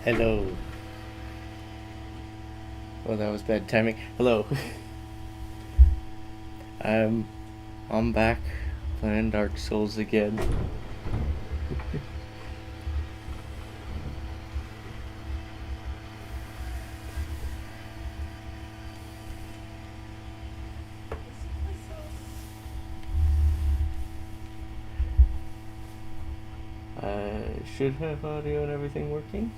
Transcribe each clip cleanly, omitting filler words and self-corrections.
Hello. Well, that was bad timing. Hello. I'm I'm back playing Dark Souls again. I should have audio and everything working.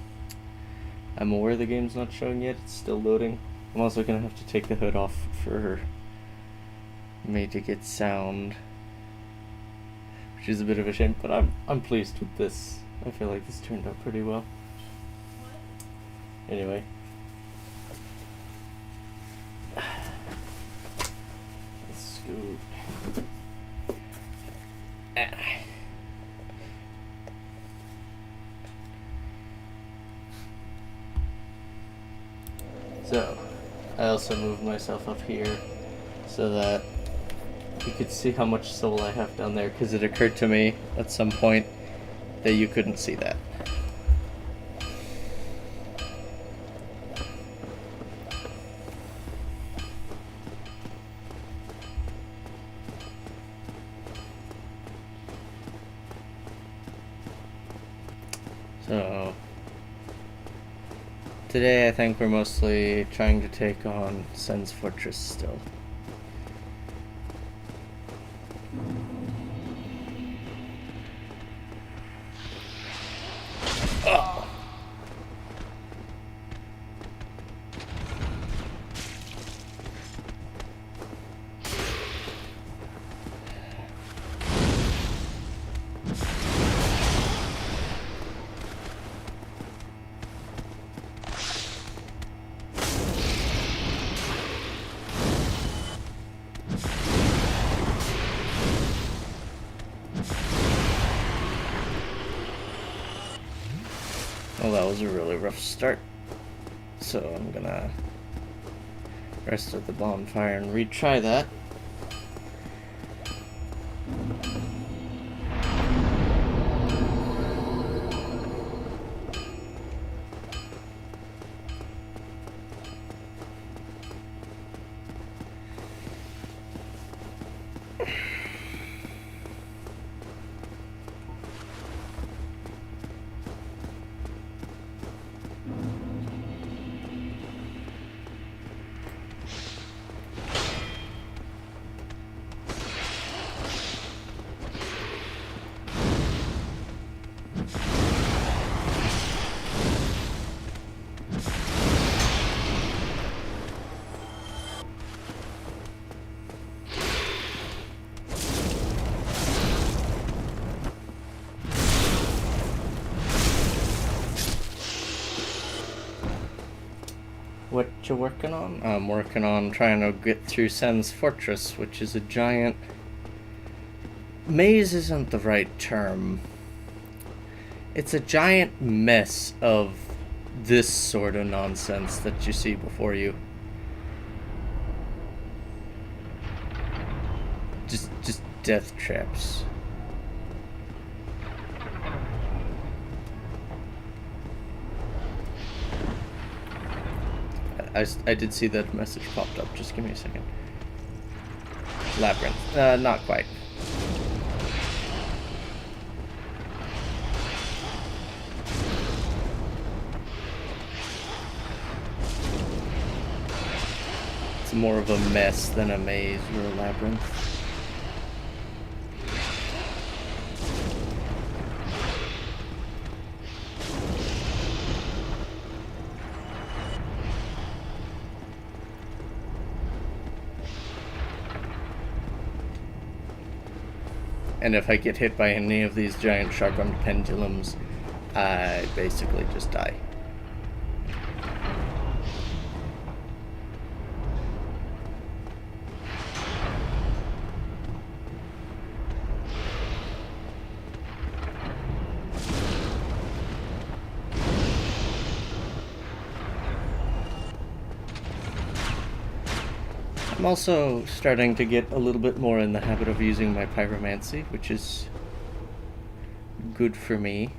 I'm aware the game's not showing yet, it's still loading. I'm also gonna have to take the hood off for me to get sound, which is a bit of a shame, but I'm pleased with this. I feel like this turned out pretty well. Anyway. Let's scoot. So, I also moved myself up here so that you could see how much soul I have down there, because it occurred to me at some point that you couldn't see that. So, today I think we're mostly trying to take on Sen's Fortress still. Oh. Well, that was a really rough start, so I'm gonna rest at the bonfire and retry that. What you working on? I'm working on trying to get through Sen's Fortress, which is a giant... Maze isn't the right term. It's a giant mess of this sort of nonsense that you see before you. Just death traps. I did see that message popped up. Just give me a second. Labyrinth. Not quite. It's more of a mess than a maze or a labyrinth. And if I get hit by any of these giant sharpened pendulums, I basically just die. I'm also starting to get a little bit more in the habit of using my pyromancy, which is good for me.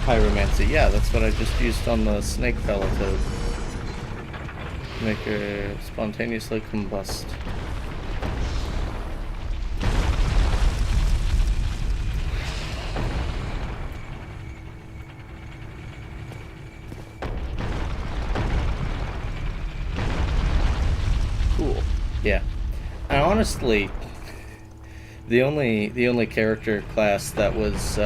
pyromancy. Yeah, that's what I just used on the snake fella to make her spontaneously combust. Cool. Yeah. And honestly, the only character class that was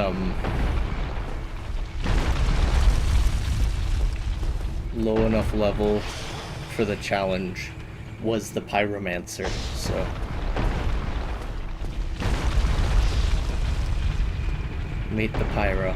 low enough level for the challenge was the pyromancer. So meet the pyro.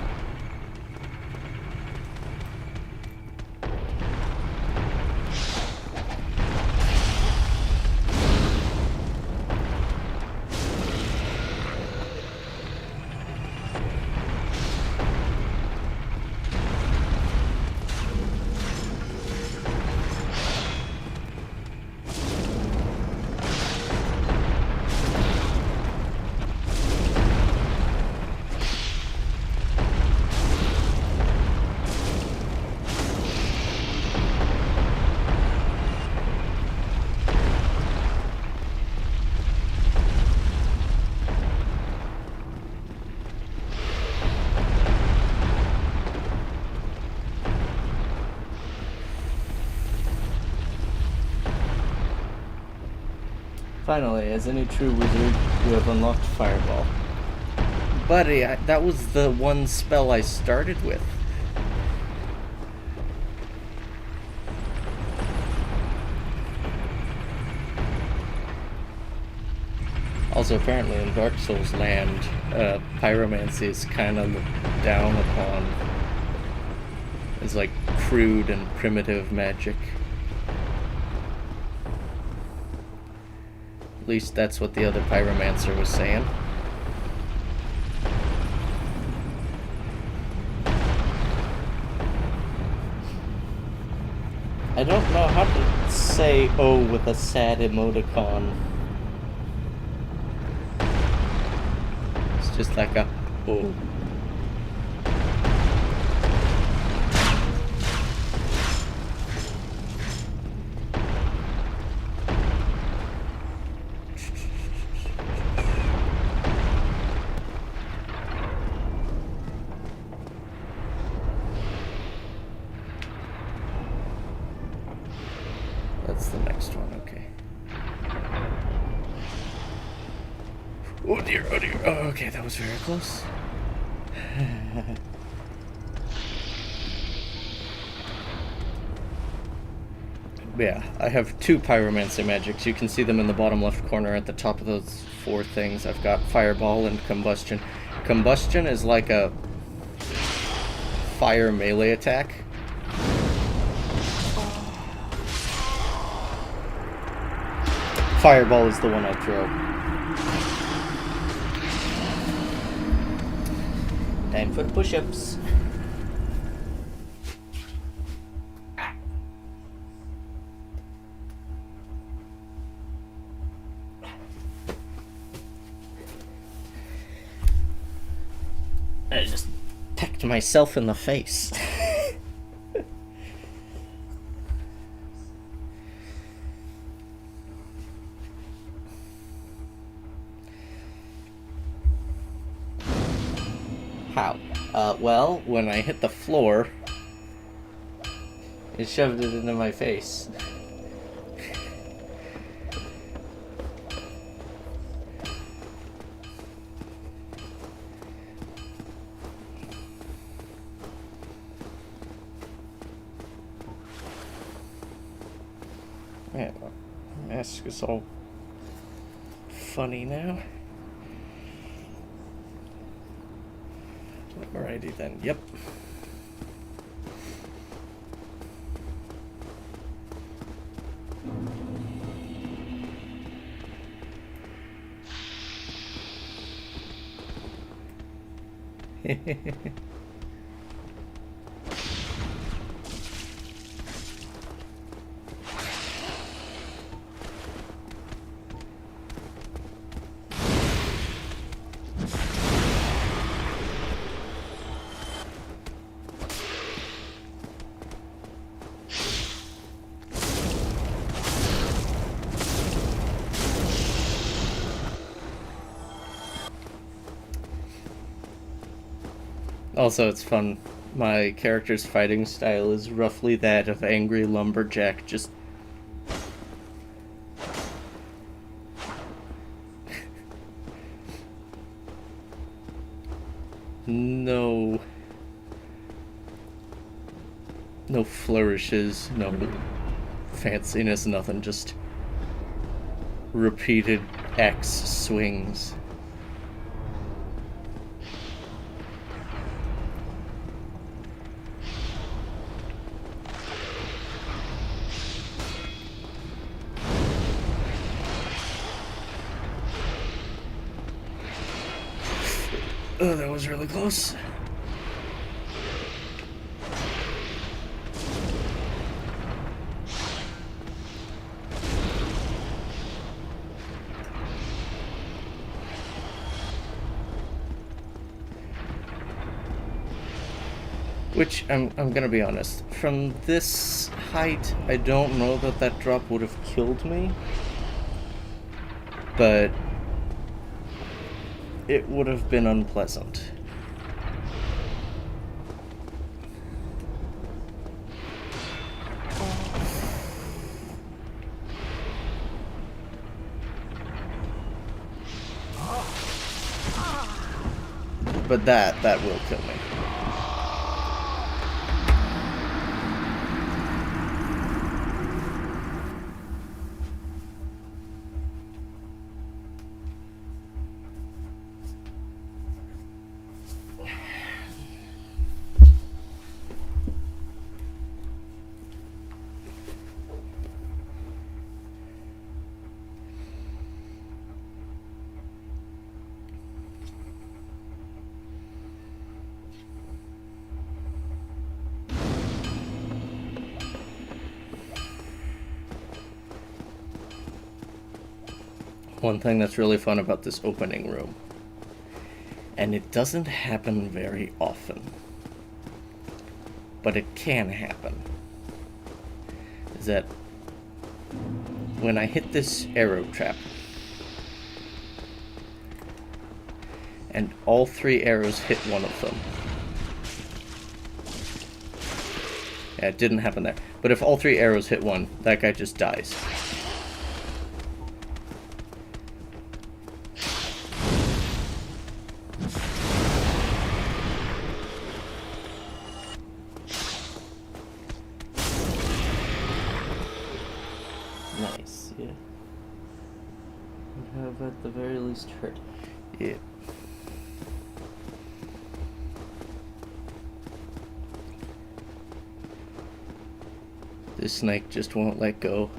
Finally, as any true wizard, you have unlocked Fireball. Buddy, that was the one spell I started with. Also, apparently in Dark Souls land, pyromancy is kind of down upon as like crude and primitive magic. At least that's what the other pyromancer was saying. I don't know how to say "oh" with a sad emoticon. It's just like a "oh." That's the next one, okay. Oh dear, oh dear. Oh, okay, that was very close. Yeah, I have two pyromancy magics. You can see them in the bottom left corner at the top of those four things. I've got Fireball and Combustion. Combustion is like a fire melee attack. Fireball is the one I throw. Time for push-ups. I just pecked myself in the face. How? Well, when I hit the floor, it shoved it into my face. Yeah, the mask is all funny now. Alrighty then, yep. Also, it's fun. My character's fighting style is roughly that of Angry Lumberjack, just no no flourishes, no fanciness, nothing, just repeated X swings. Oh, that was really close. Which, I'm gonna be honest, from this height, I don't know that that drop would have killed me. But it would have been unpleasant. But that will kill me. One thing that's really fun about this opening room, and it doesn't happen very often, but it can happen, is that when I hit this arrow trap, and all 3 arrows hit one of them. Yeah, it didn't happen there. But if all 3 arrows hit one, that guy just dies. Nice, yeah. Would have at the very least hurt. Yeah. This snake just won't let go.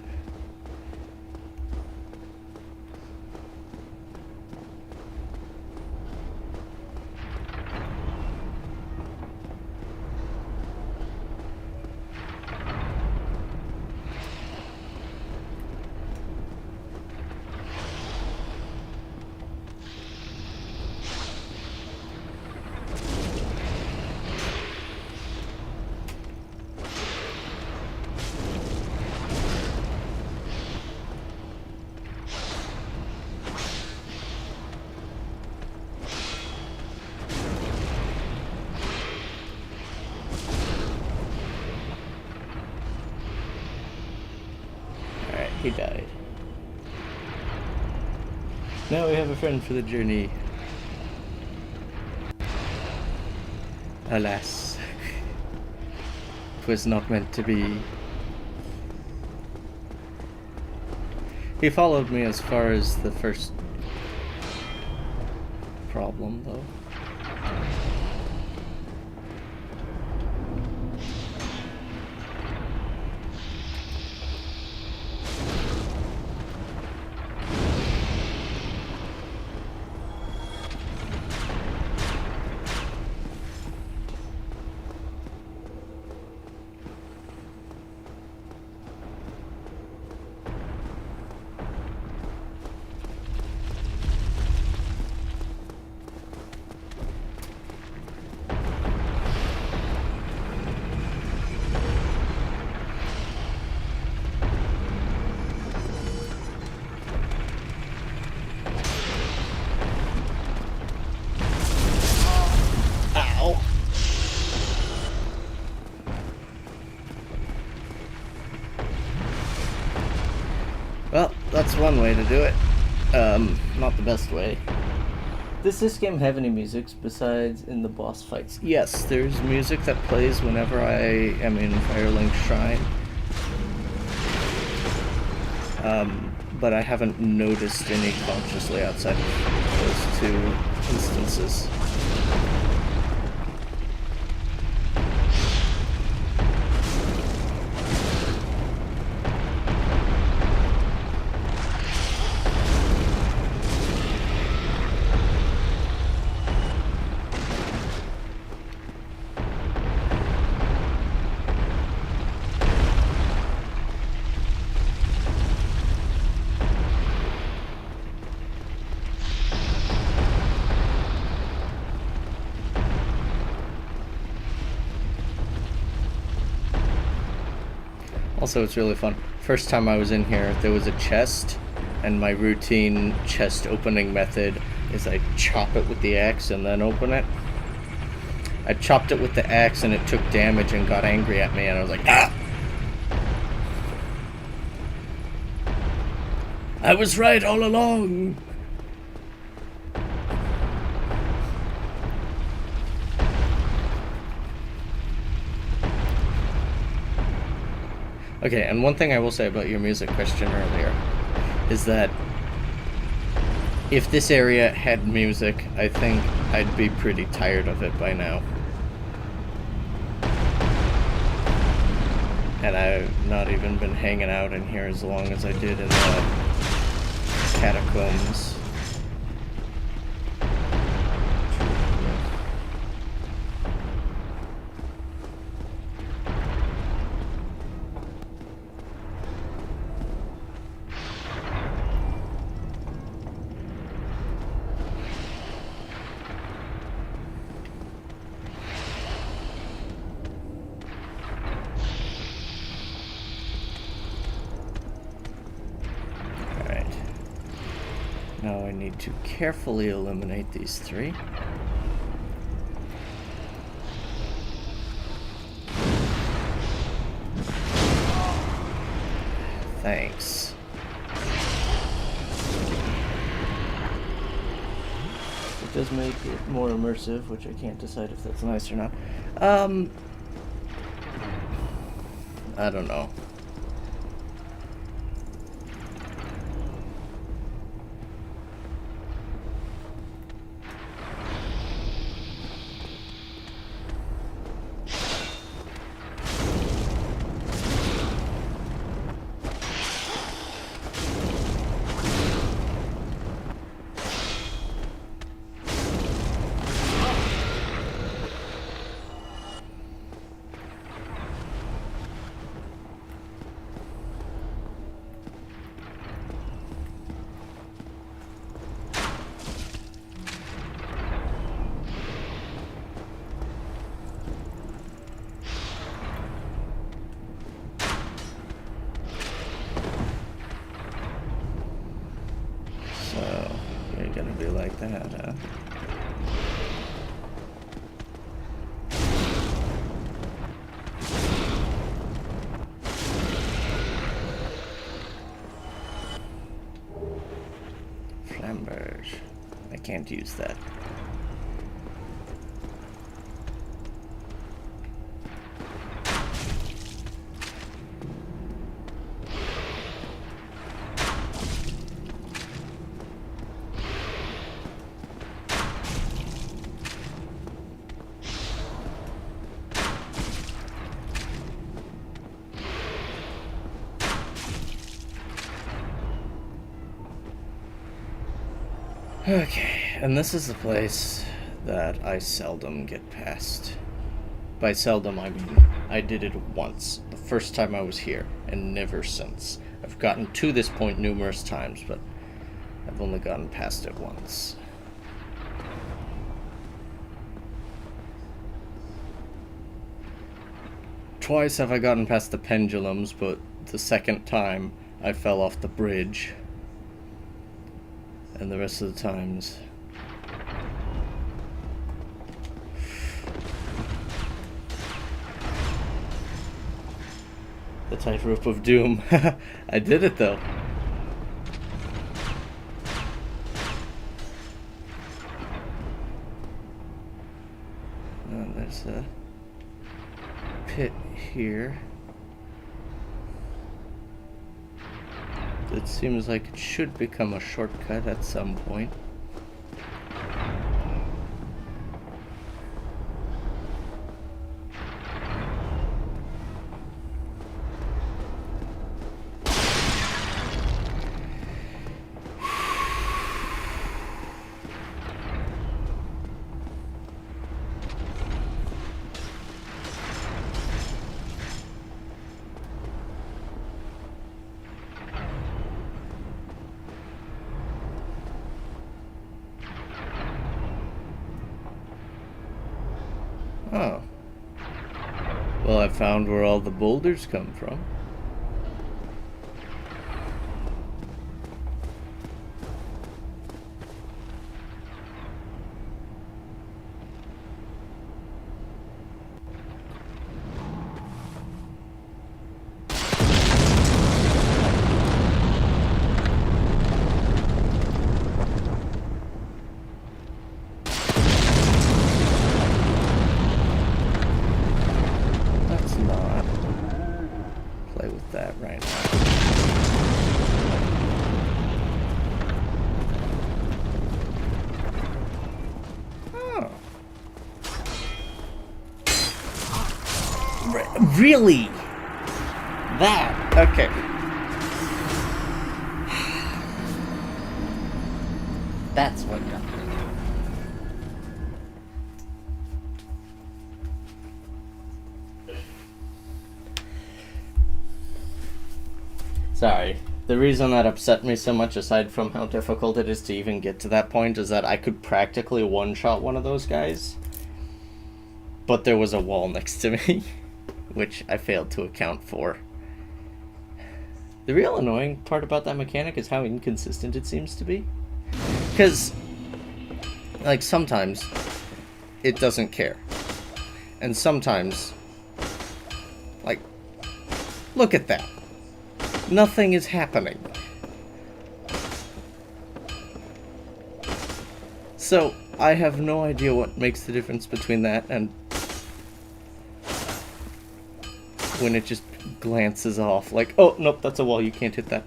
He died. Now we have a friend for the journey. Alas, 'twas not meant to be. He followed me as far as the first problem, though. that's one way to do it. Not the best way. Does this game have any music besides in the boss fights? Yes, there's music that plays whenever I am in Firelink Shrine. But I haven't noticed any consciously outside of those two instances. Also, it's really fun. First time I was in here, there was a chest, and my routine chest opening method is I chop it with the axe and then open it. I chopped it with the axe and it took damage and got angry at me, and I was like, ah! I was right all along! Okay, and one thing I will say about your music question earlier is that if this area had music, I think I'd be pretty tired of it by now. And I've not even been hanging out in here as long as I did in the catacombs. Now I need to carefully eliminate these three. Thanks. It does make it more immersive, which I can't decide if that's nice or not. I don't know. Gonna be like that, huh? Flamberge. I can't use that. Okay, and this is the place that I seldom get past. By seldom, I mean I did it once, the first time I was here, and never since. I've gotten to this point numerous times, but I've only gotten past it once. Twice have I gotten past the pendulums, but the second time I fell off the bridge. And the rest of the times... the tightrope of doom. I did it though. pit here. It seems like it should become a shortcut at some point. Oh. Well, I found where all the boulders come from. Really? That? Okay. That's what got me. Sorry. The reason that upset me so much, aside from how difficult it is to even get to that point, is that I could practically one-shot one of those guys, but there was a wall next to me. Which I failed to account for. The real annoying part about that mechanic is how inconsistent it seems to be. Because, like, sometimes it doesn't care. And sometimes, like, look at that. Nothing is happening. So, I have no idea what makes the difference between that and when it just glances off, like, oh, nope, that's a wall, you can't hit that.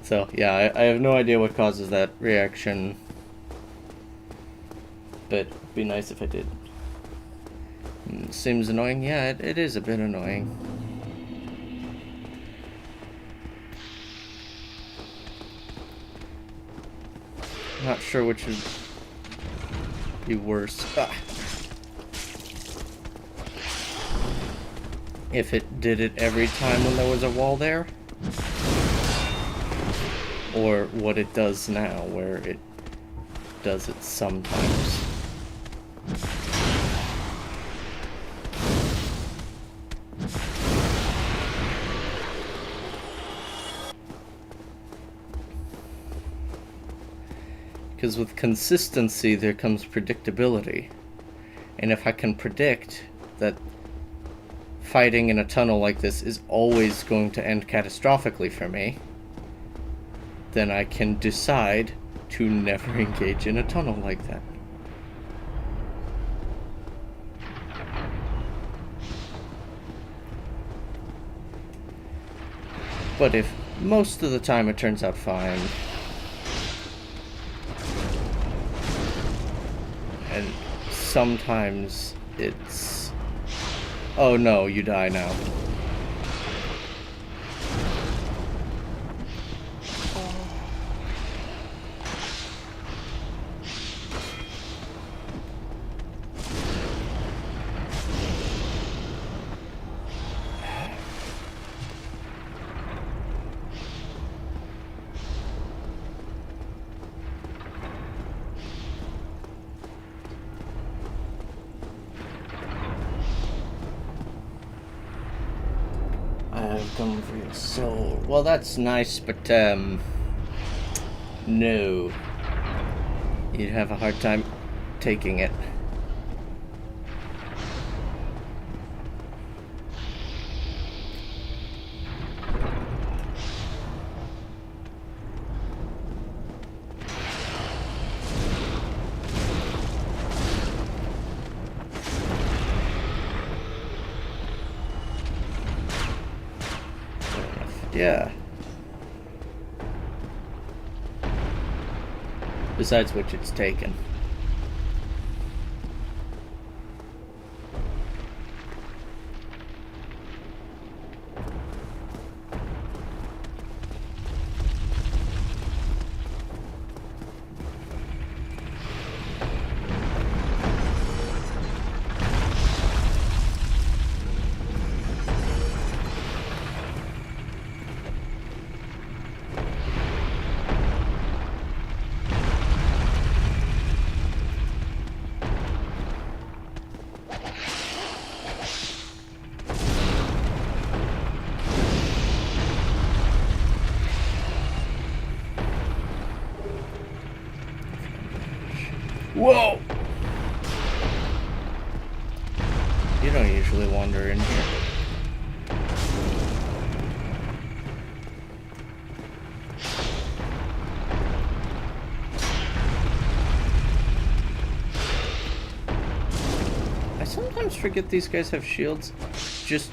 So, yeah, I have no idea what causes that reaction, but it'd be nice if it did. Seems annoying? Yeah, it is a bit annoying. Not sure which would be worse. If it did it every time when there was a wall there, or what it does now, where it does it sometimes. Because with consistency, there comes predictability. And if I can predict that fighting in a tunnel like this is always going to end catastrophically for me, then I can decide to never engage in a tunnel like that. But if most of the time it turns out fine, and sometimes it's, oh no, you die now. I've come for your soul. Well, that's nice, but, no. You'd have a hard time taking it. Yeah. Besides which, it's taken. Whoa! You don't usually wander in here. I sometimes forget these guys have shields, just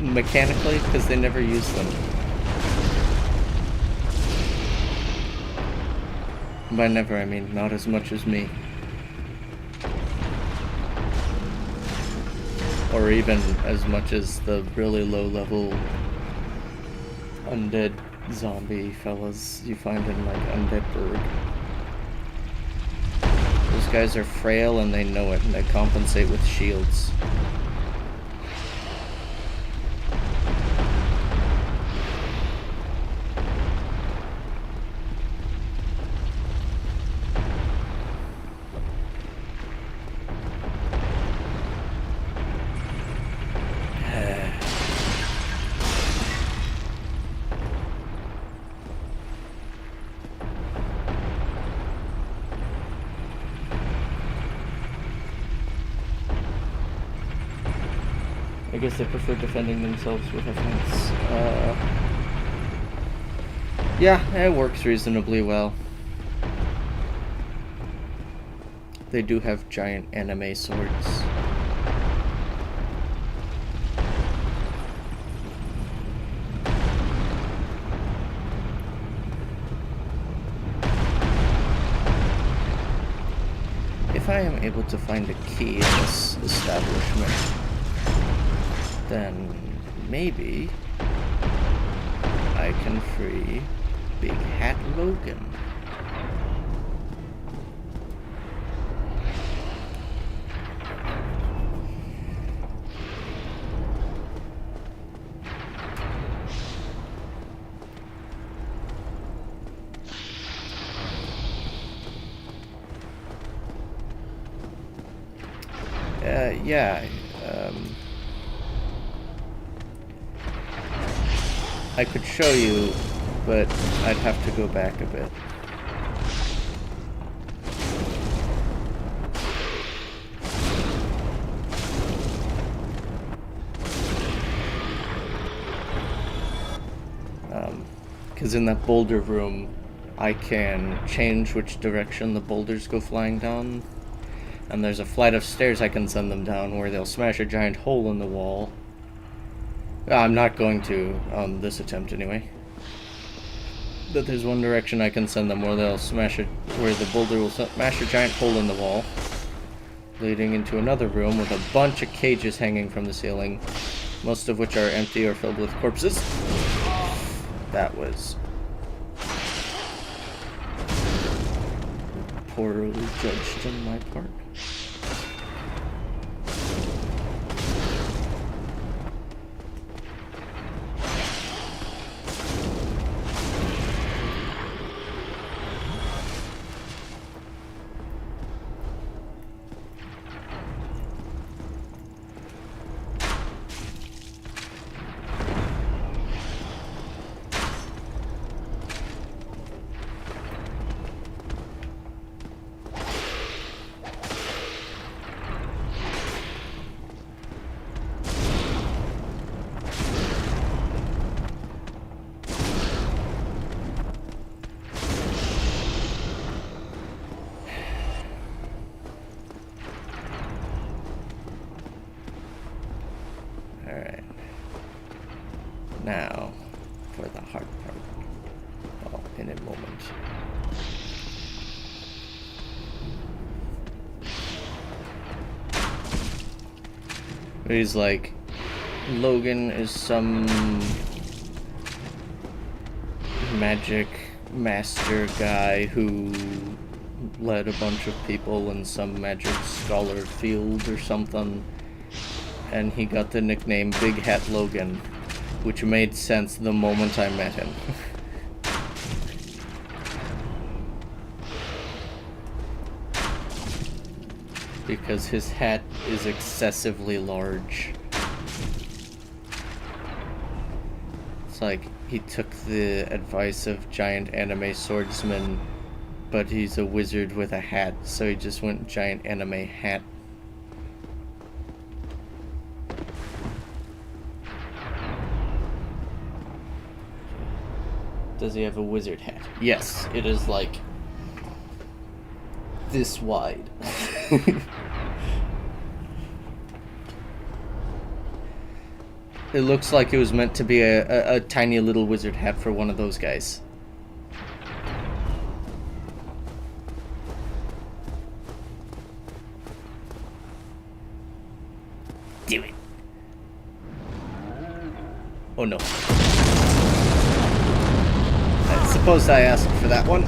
mechanically, because they never use them. By never, I mean not as much as me. Or even as much as the really low-level undead zombie fellas you find in, like, Undead Berg. Those guys are frail and they know it, and they compensate with shields. I guess they prefer defending themselves with a fence. Yeah, it works reasonably well. They do have giant anime swords. If I am able to find a key in this establishment, then maybe I can free Big Hat Logan. Yeah. I could show you, but I'd have to go back a bit. Because in that boulder room, I can change which direction the boulders go flying down. And there's a flight of stairs I can send them down where they'll smash a giant hole in the wall. I'm not going to on this attempt anyway. But there's one direction I can send them where they'll smash it, where the boulder will smash a giant hole in the wall, leading into another room with a bunch of cages hanging from the ceiling, most of which are empty or filled with corpses. That was poorly judged on my part. Now, for the hard part. Well, in a moment. But he's like, Logan is some magic master guy who led a bunch of people in some magic scholar field or something, and he got the nickname Big Hat Logan, which made sense the moment I met him. Because his hat is excessively large. It's like he took the advice of giant anime swordsman, but he's a wizard with a hat, so he just went giant anime hat. Does he have a wizard hat? Yes, it is like this wide. It looks like it was meant to be a tiny little wizard hat for one of those guys. Do it. Oh no. I suppose I asked for that one.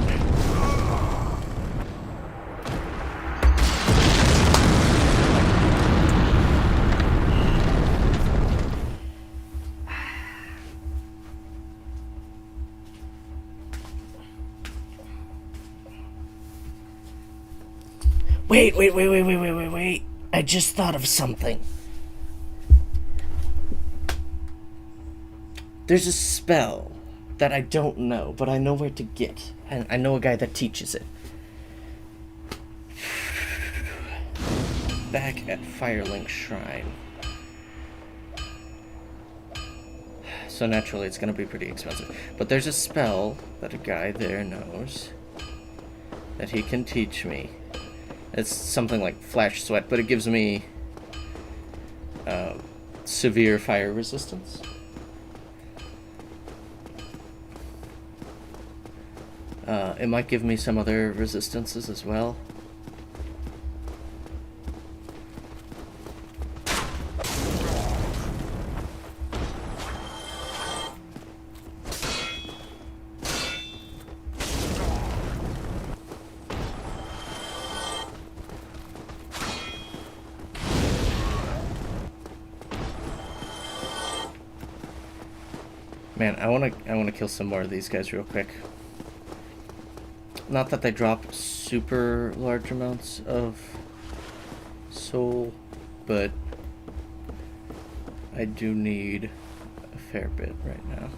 Wait. I just thought of something. There's a spell that I don't know, but I know where to get. And I know a guy that teaches it. Back at Firelink Shrine. So naturally it's gonna be pretty expensive. But there's a spell that a guy there knows that he can teach me. It's something like Flash Sweat, but it gives me severe fire resistance. It might give me some other resistances as well. Man, I wanna kill some more of these guys real quick. Not that they drop super large amounts of soul, but I do need a fair bit right now.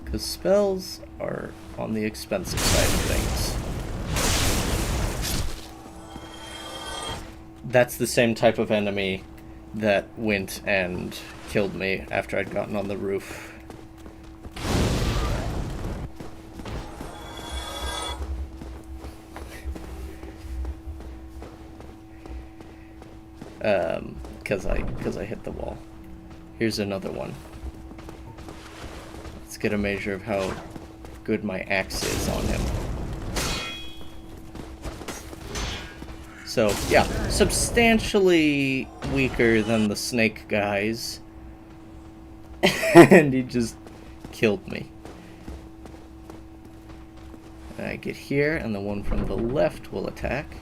Because spells are on the expensive side of things. That's the same type of enemy that went and killed me after I'd gotten on the roof. Because I hit the wall. Here's another one. Let's get a measure of how good my axe is on him. So, yeah, substantially weaker than the snake guys. And he just killed me. I get here, and the one from the left will attack.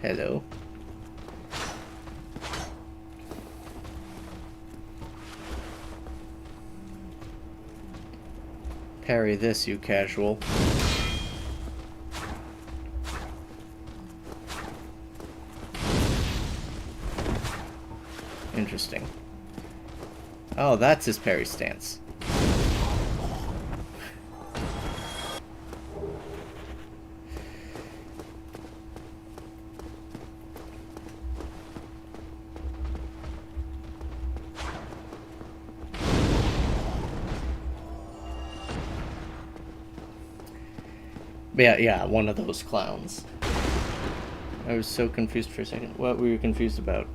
Hello. Parry this, you casual. Interesting. Oh, that's his parry stance. Yeah, one of those clowns. I was so confused for a second. What were you confused about?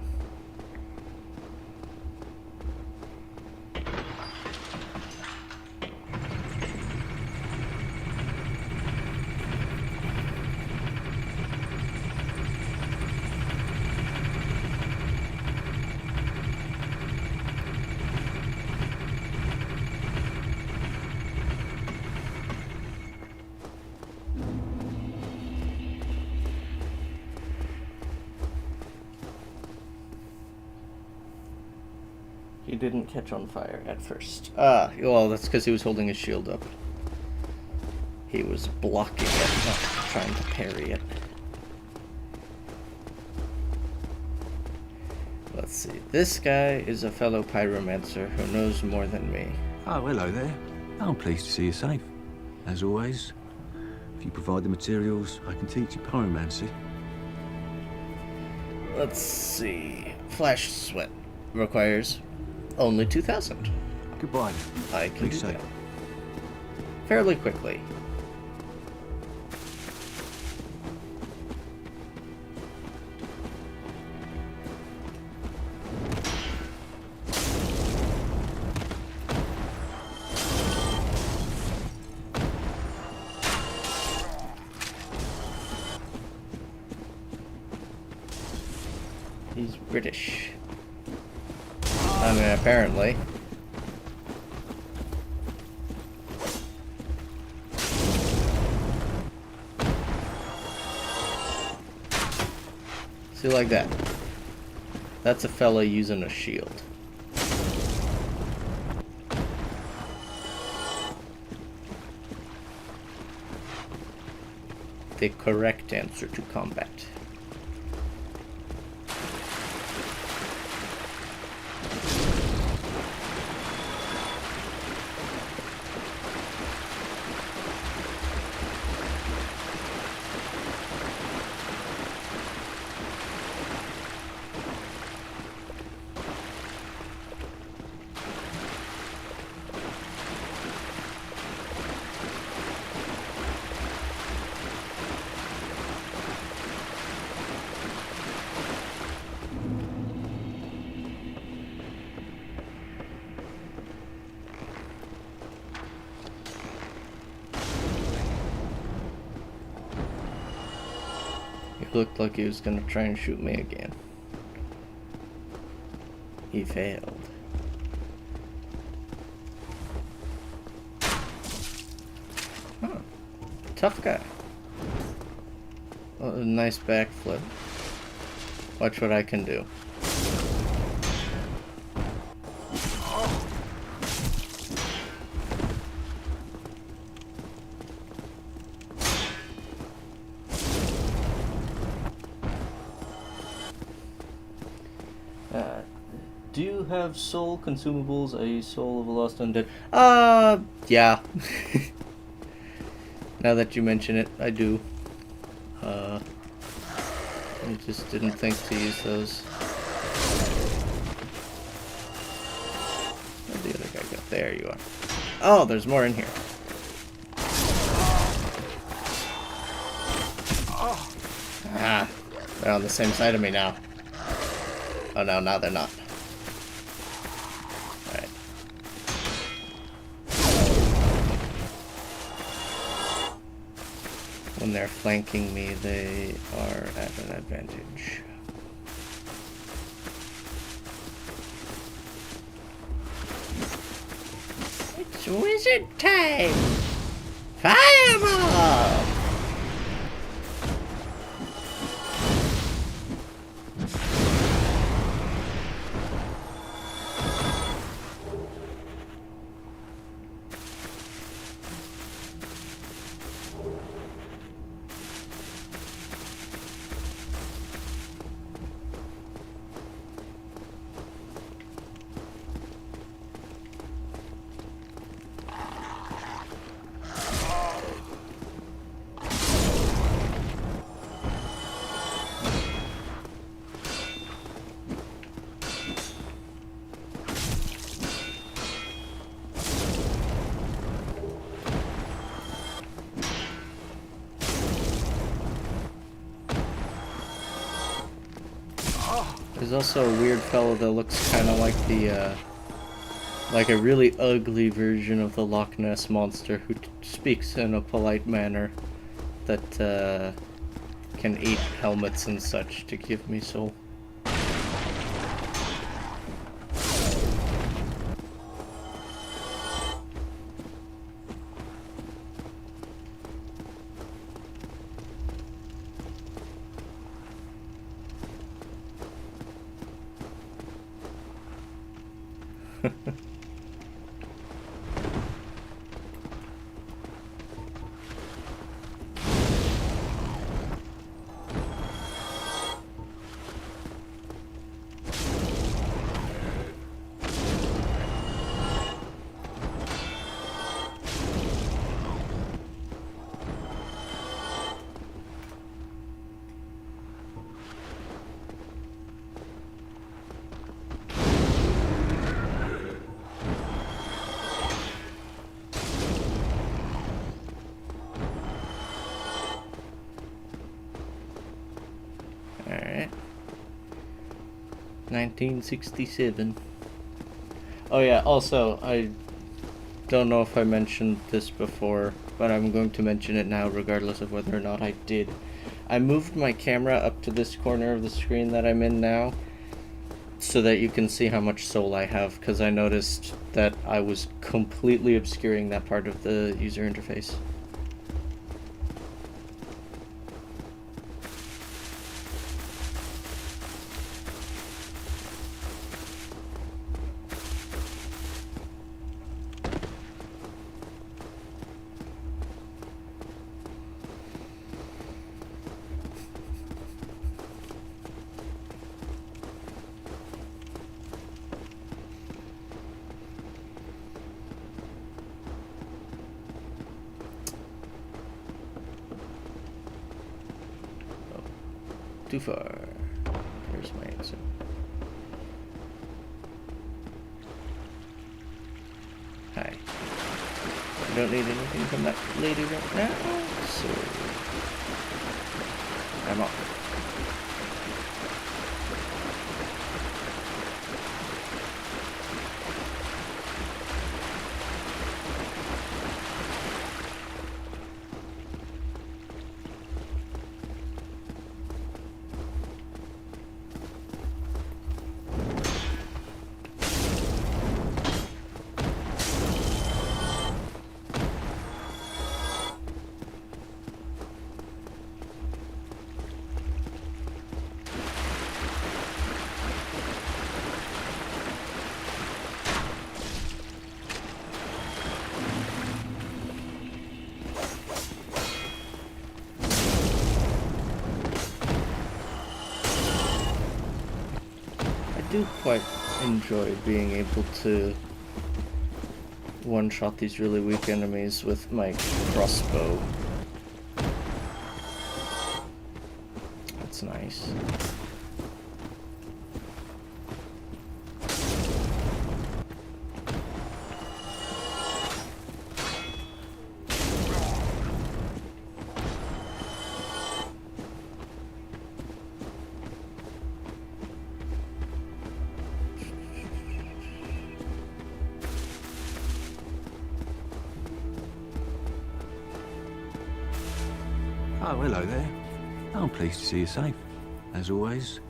he didn't catch on fire at first. Ah, well, that's because he was holding his shield up. He was blocking it, not trying to parry it. Let's see. This guy is a fellow pyromancer who knows more than me. Oh, hello there. I'm pleased to see you safe. As always, if you provide the materials, I can teach you pyromancy. Let's see. Flash sweat requires only 2,000. Goodbye. I can Be do safe. that fairly quickly. He's British. I mean, apparently. See, like that. That's a fella using a shield. The correct answer to combat. He looked like he was gonna try and shoot me again. He failed. Huh. Tough guy. Oh, a nice backflip. Watch what I can do. Do you have soul consumables, a soul of a lost undead? Yeah. Now that you mention it, I do. I just didn't think to use those. Where'd the other guy go? There you are. Oh, there's more in here. Ah, they're on the same side of me now. Oh no, now they're not. Alright. When they're flanking me, they are at an advantage. It's wizard time! Fireball! There's also a weird fellow that looks kind of like the, like a really ugly version of the Loch Ness Monster who speaks in a polite manner that, can eat helmets and such to give me soul. Alright. 1967. Oh yeah, also, I don't know if I mentioned this before, but I'm going to mention it now regardless of whether or not I did. I moved my camera up to this corner of the screen that I'm in now so that you can see how much soul I have, because I noticed that I was completely obscuring that part of the user interface. Too far. There's my answer. Hi. I don't need anything from that lady right now, so I'm off. I do quite enjoy being able to one-shot these really weak enemies with my crossbow. That's nice. Oh, hello there. I'm pleased to see you safe. As always,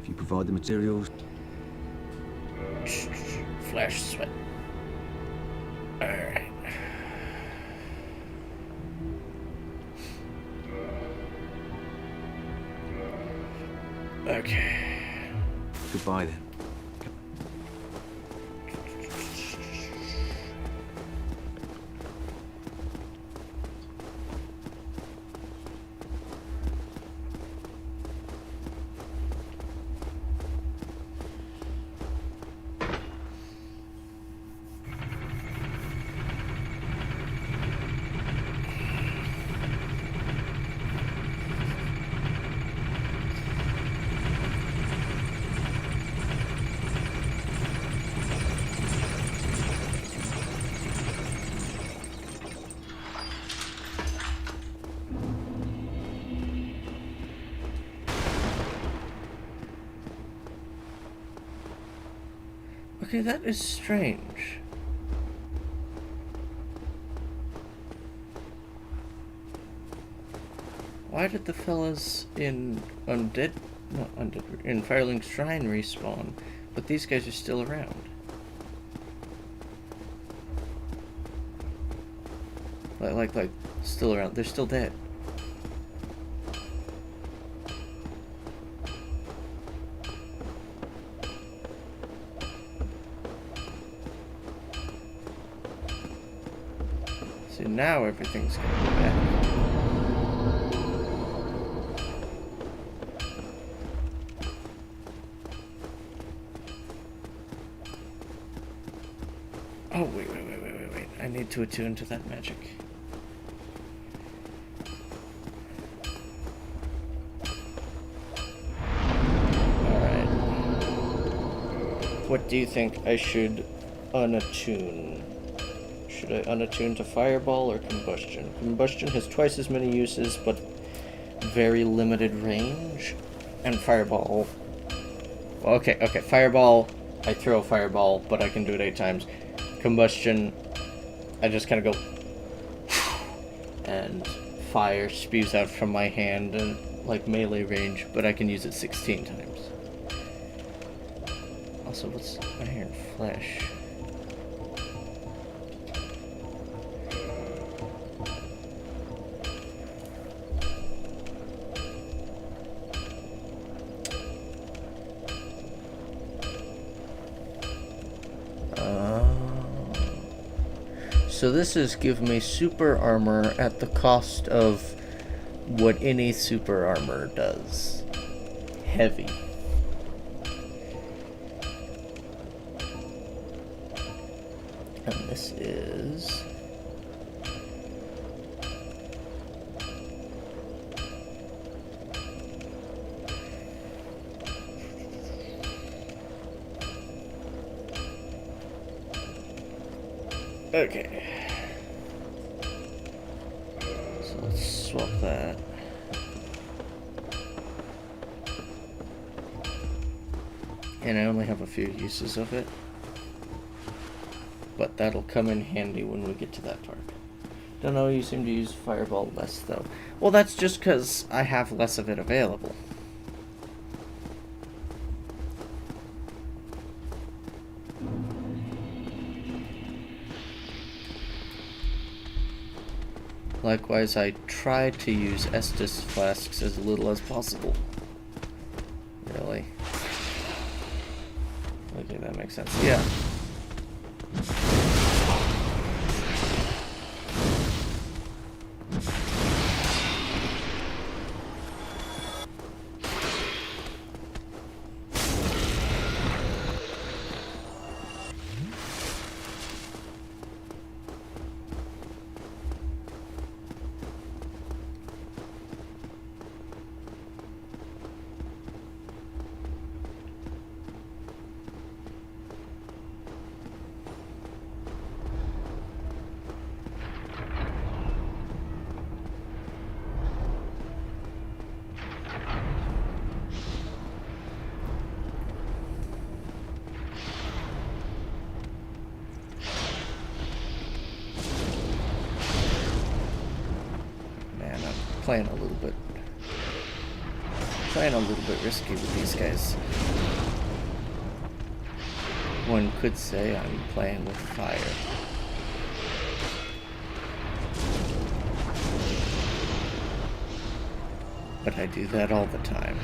if you provide the materials. Flash sweat. Alright. Okay. Goodbye then. Okay, that is strange. Why did the fellas in in Firelink Shrine respawn, but these guys are still around? Like, still around. They're still dead. And now everything's gonna go back. Oh, wait. I need to attune to that magic. Alright. What do you think I should unattune? Should I unattune to fireball or combustion? Combustion has twice as many uses, but very limited range. And fireball... Well, okay, fireball, I throw a fireball, but I can do it 8 times. Combustion, I just kind of go... and fire spews out from my hand and like melee range, but I can use it 16 times. Also, what's iron flesh? So this is give me super armor at the cost of what any super armor does. Heavy. And this is... Okay. So let's swap that. And I only have a few uses of it. But that'll come in handy when we get to that part. Don't know, you seem to use fireball less though. Well, that's just because I have less of it available. Likewise, I try to use Estus flasks as little as possible. Really? Okay, that makes sense. Yeah. Playing a little bit risky with these guys. One could say I'm playing with fire. But I do that all the time.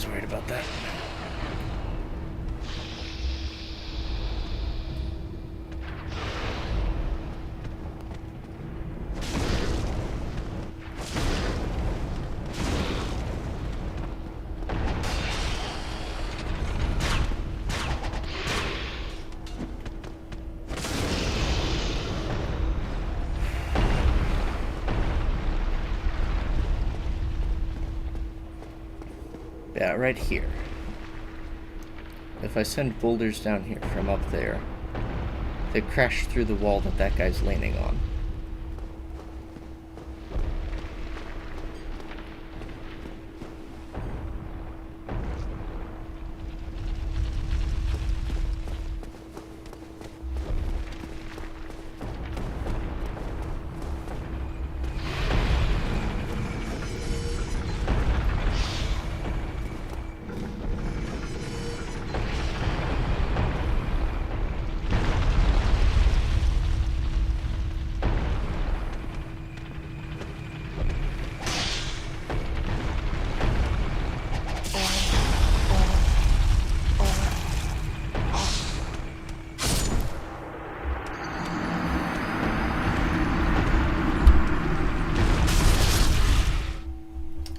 Worried about that. Yeah, right here. If I send boulders down here from up there, they crash through the wall that guy's leaning on.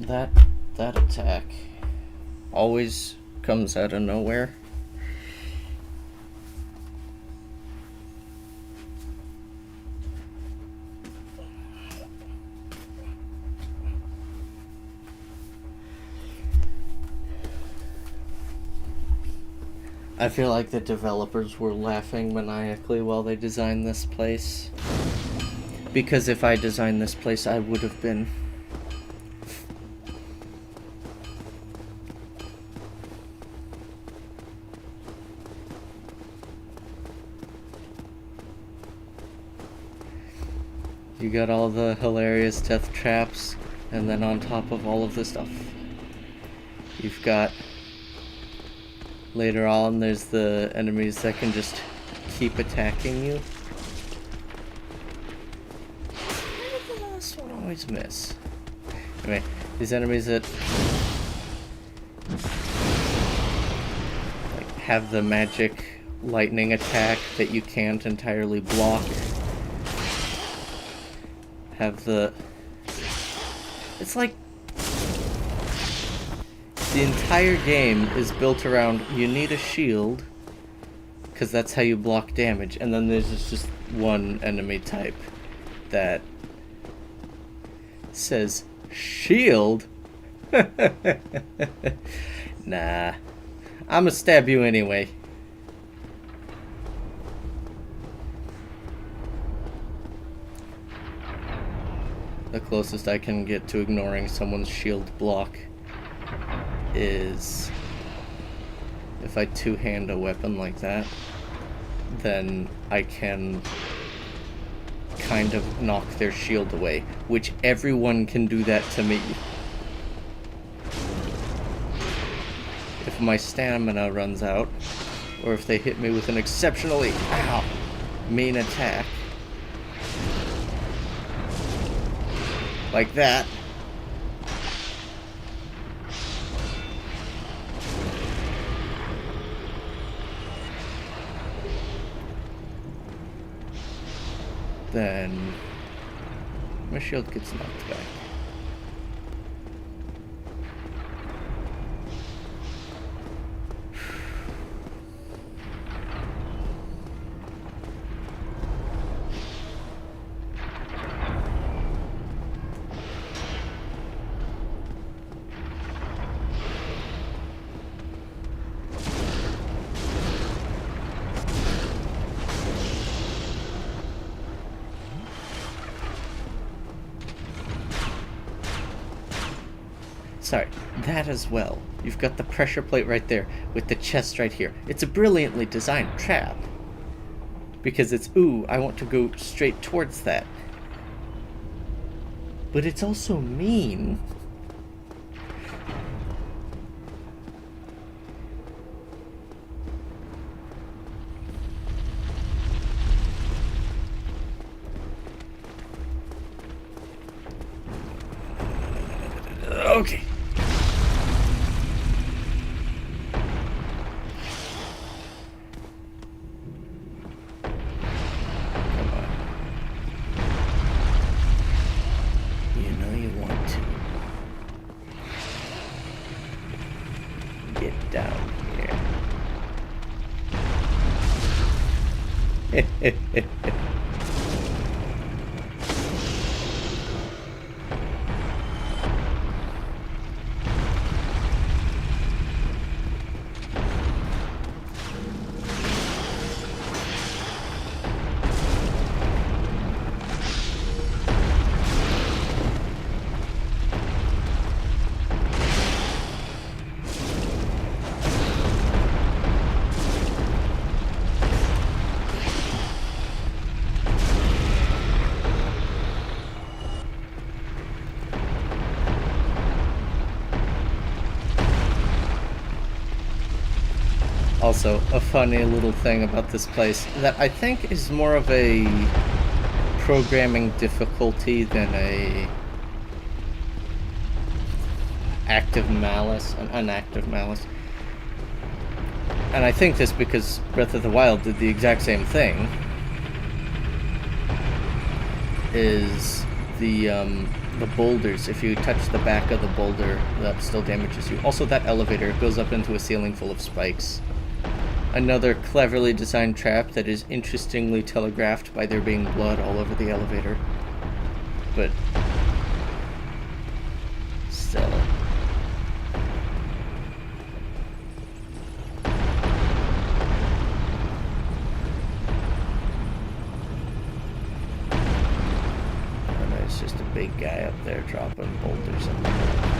that attack always comes out of nowhere. I feel like the developers were laughing maniacally while they designed this place. Because if I designed this place, I would have been. You got all the hilarious death traps, and then on top of all of this stuff, you've got... Later on, there's the enemies that can just keep attacking you. Why did the last one always miss? Anyway, these enemies that like have the magic lightning attack that you can't entirely block. Have the... It's like... The entire game is built around you need a shield, because that's how you block damage, and then there's just one enemy type that says, shield? Nah. I'ma stab you anyway. The closest I can get to ignoring someone's shield block is if I two-hand a weapon like that, then I can kind of knock their shield away, which everyone can do that to me. If my stamina runs out, or if they hit me with an exceptionally mean attack, like that, then my shield gets knocked back. Sorry, that as well. You've got the pressure plate right there, with the chest right here. It's a brilliantly designed trap. Because it's, ooh, I want to go straight towards that. But it's also mean. Okay. Get down here. Also, a funny little thing about this place that I think is more of a programming difficulty than a an active malice. And I think this because Breath of the Wild did the exact same thing, is the the boulders. If you touch the back of the boulder, that still damages you. Also, that elevator goes up into a ceiling full of spikes. Another cleverly designed trap that is interestingly telegraphed by there being blood all over the elevator. But still. It's just a big guy up there dropping boulders in the middle.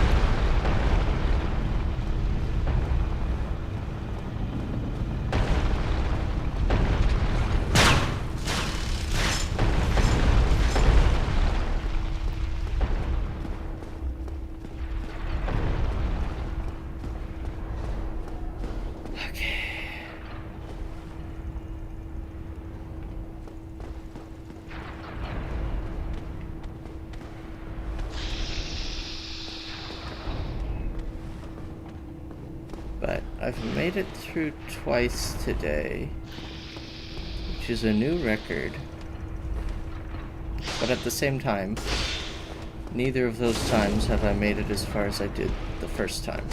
But I've made it through twice today, which is a new record. But at the same time, neither of those times have I made it as far as I did the first time.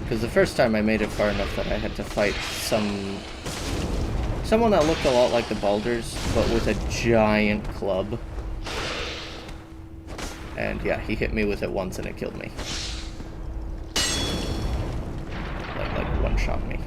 Because the first time I made it far enough that I had to fight someone that looked a lot like the Balders, but with a giant club. And yeah, he hit me with it once and it killed me. Like one-shot me.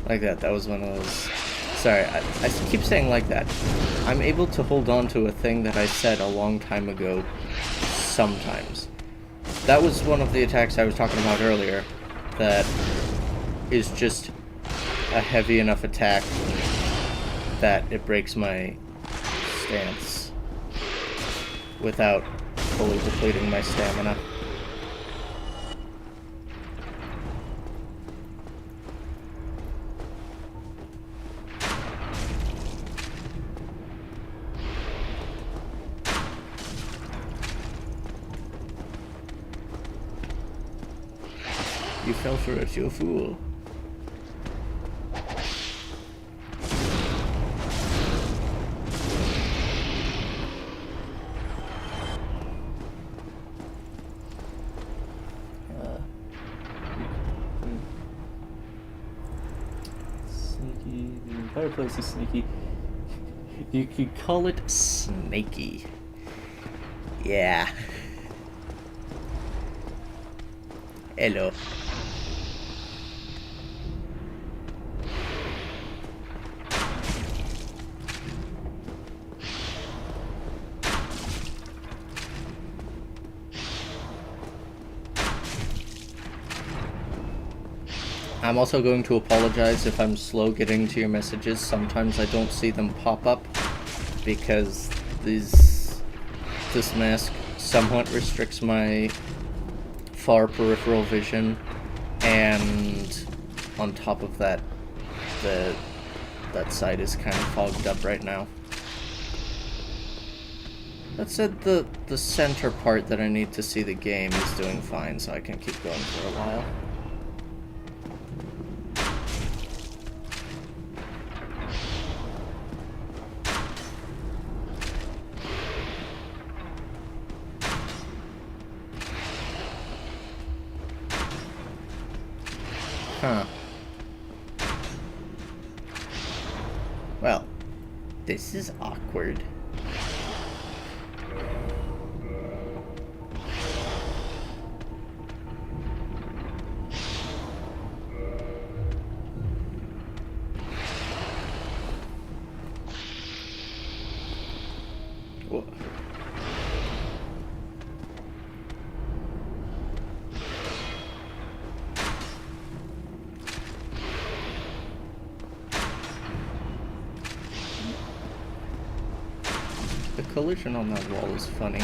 Like that. That was one of those... Sorry, I keep saying like that. I'm able to hold on to a thing that I said a long time ago sometimes. That was one of the attacks I was talking about earlier that is just a heavy enough attack that it breaks my stance without fully depleting my stamina. You fell for it, you fool. Sneaky. The fireplace is sneaky. You could call it snaky. Yeah. Hello. I'm also going to apologize if I'm slow getting to your messages. Sometimes I don't see them pop up because this mask somewhat restricts my far peripheral vision, and on top of that, that side is kind of fogged up right now. That said, the center part that I need to see the game is doing fine, so I can keep going for a while. Huh. Well, this is awkward. Whoa. The collision on that wall is funny.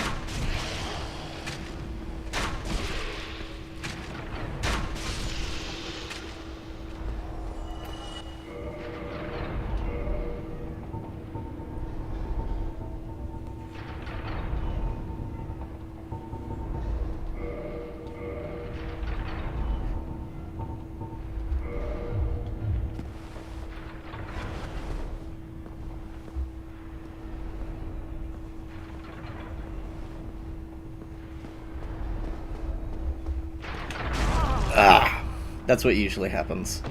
Ah, that's what usually happens.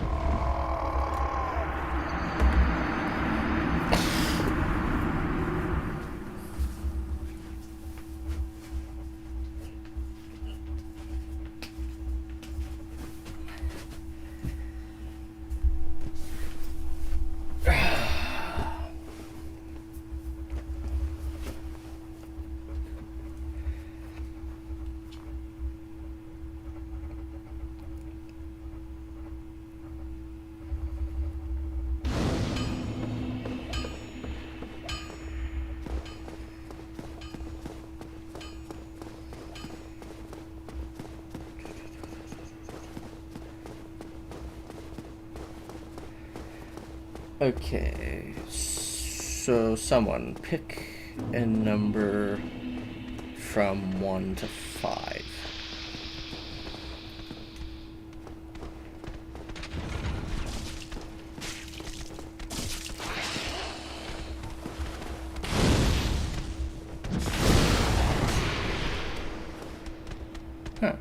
Okay, so someone pick a number from 1 to 5. Huh.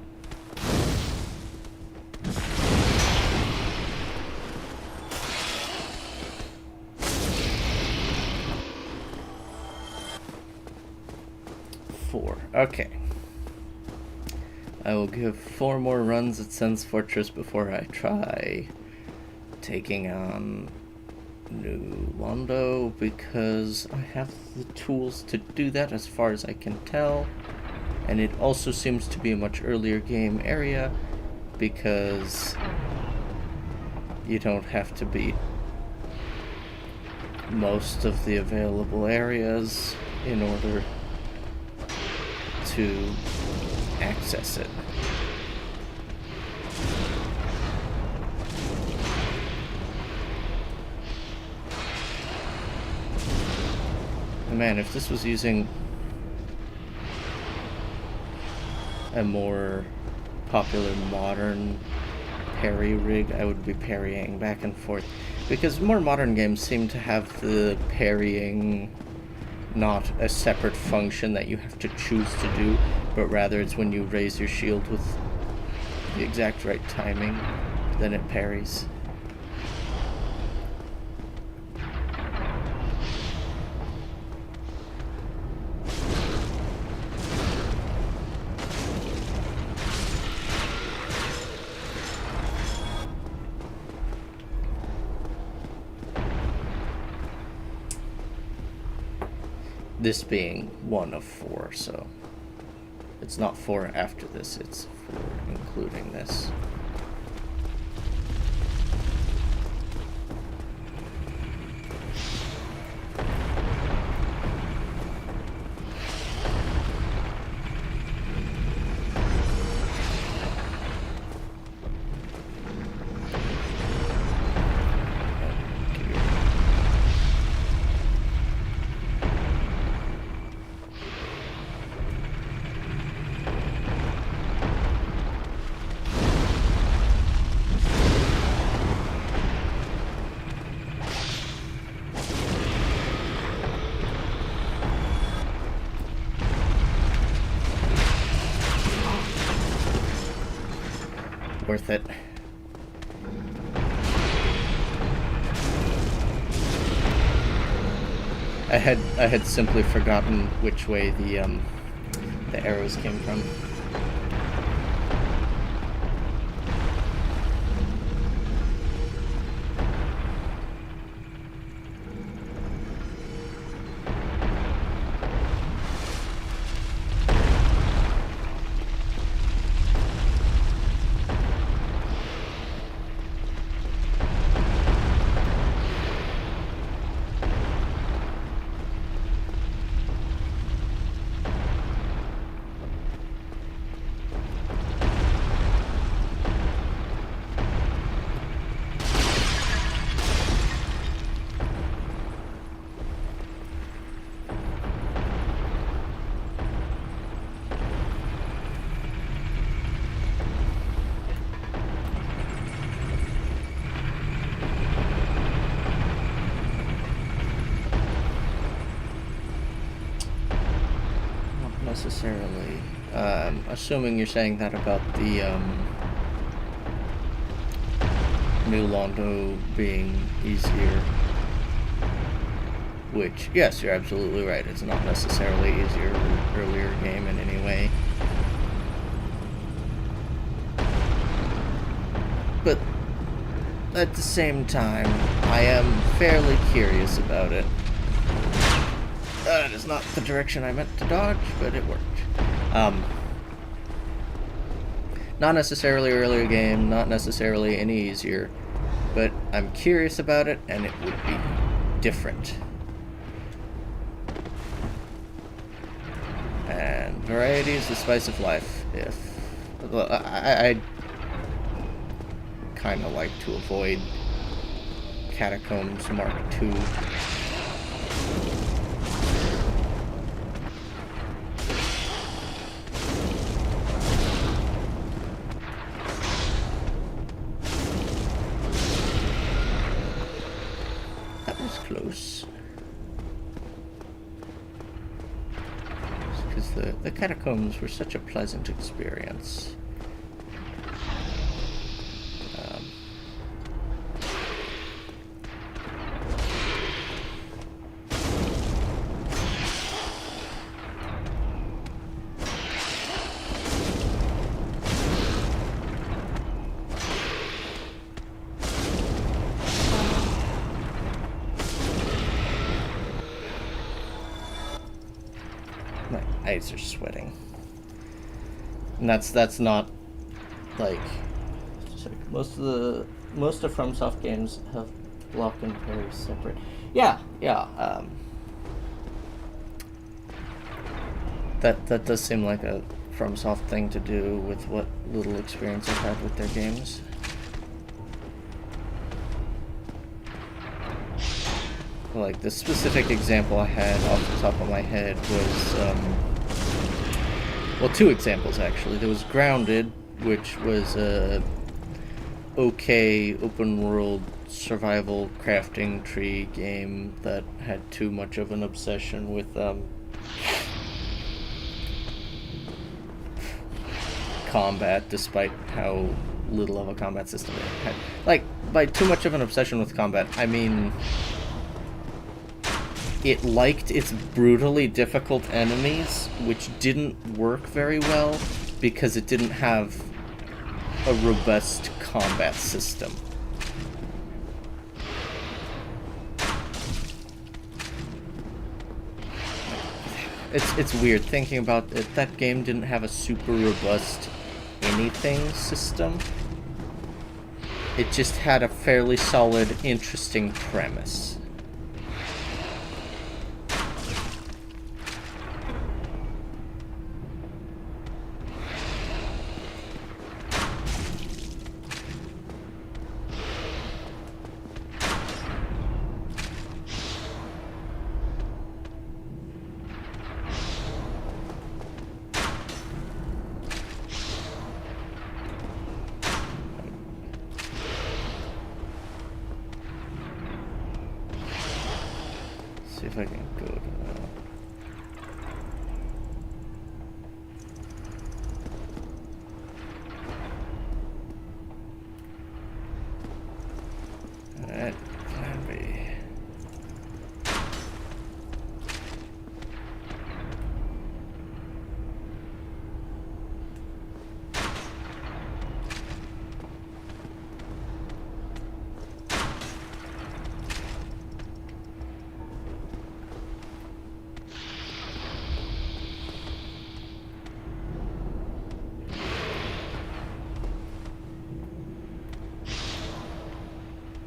Four. Okay. I will give 4 more runs at Sen's Fortress before I try taking on New Londo, because I have the tools to do that as far as I can tell. And it also seems to be a much earlier game area because you don't have to beat most of the available areas in order to access it. Man, if this was using a more popular modern parry rig, I would be parrying back and forth. Because more modern games seem to have the parrying not a separate function that you have to choose to do, but rather it's when you raise your shield with the exact right timing, then it parries. This being 1 of 4, so it's not 4 after this, it's 4 including this. Worth it. I had simply forgotten which way the arrows came from. Necessarily. Assuming you're saying that about the New Londo being easier. Which, yes, you're absolutely right. It's not necessarily easier than earlier game in any way. But at the same time, I am fairly curious about it. That is not the direction I meant to dodge, but it worked. Not necessarily earlier game, not necessarily any easier, but I'm curious about it, and it would be different. And variety is the spice of life. Well, I kind of like to avoid Catacombs Mark II. That was close. Because the Catacombs were such a pleasant experience. My eyes are sweating. And that's not like most of FromSoft games have block and parry separate. Yeah. That does seem like a FromSoft thing to do with what little experience I've had with their games. Like, the specific example I had off the top of my head was, well, two examples, actually. There was Grounded, which was a okay open-world survival crafting tree game that had too much of an obsession with, combat, despite how little of a combat system it had. Like, by too much of an obsession with combat, I mean it liked its brutally difficult enemies, which didn't work very well because it didn't have a robust combat system. It's weird thinking about it. That game didn't have a super robust anything system. It just had a fairly solid, interesting premise. See if I can go to that. Alright, plan B.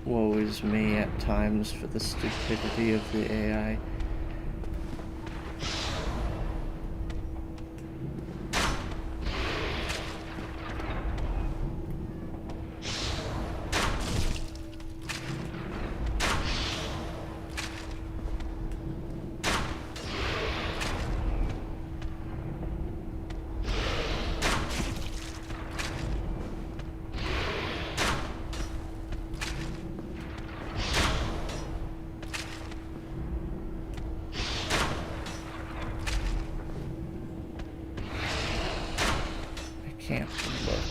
Woe is me at times for the stupidity of the AI. Can't look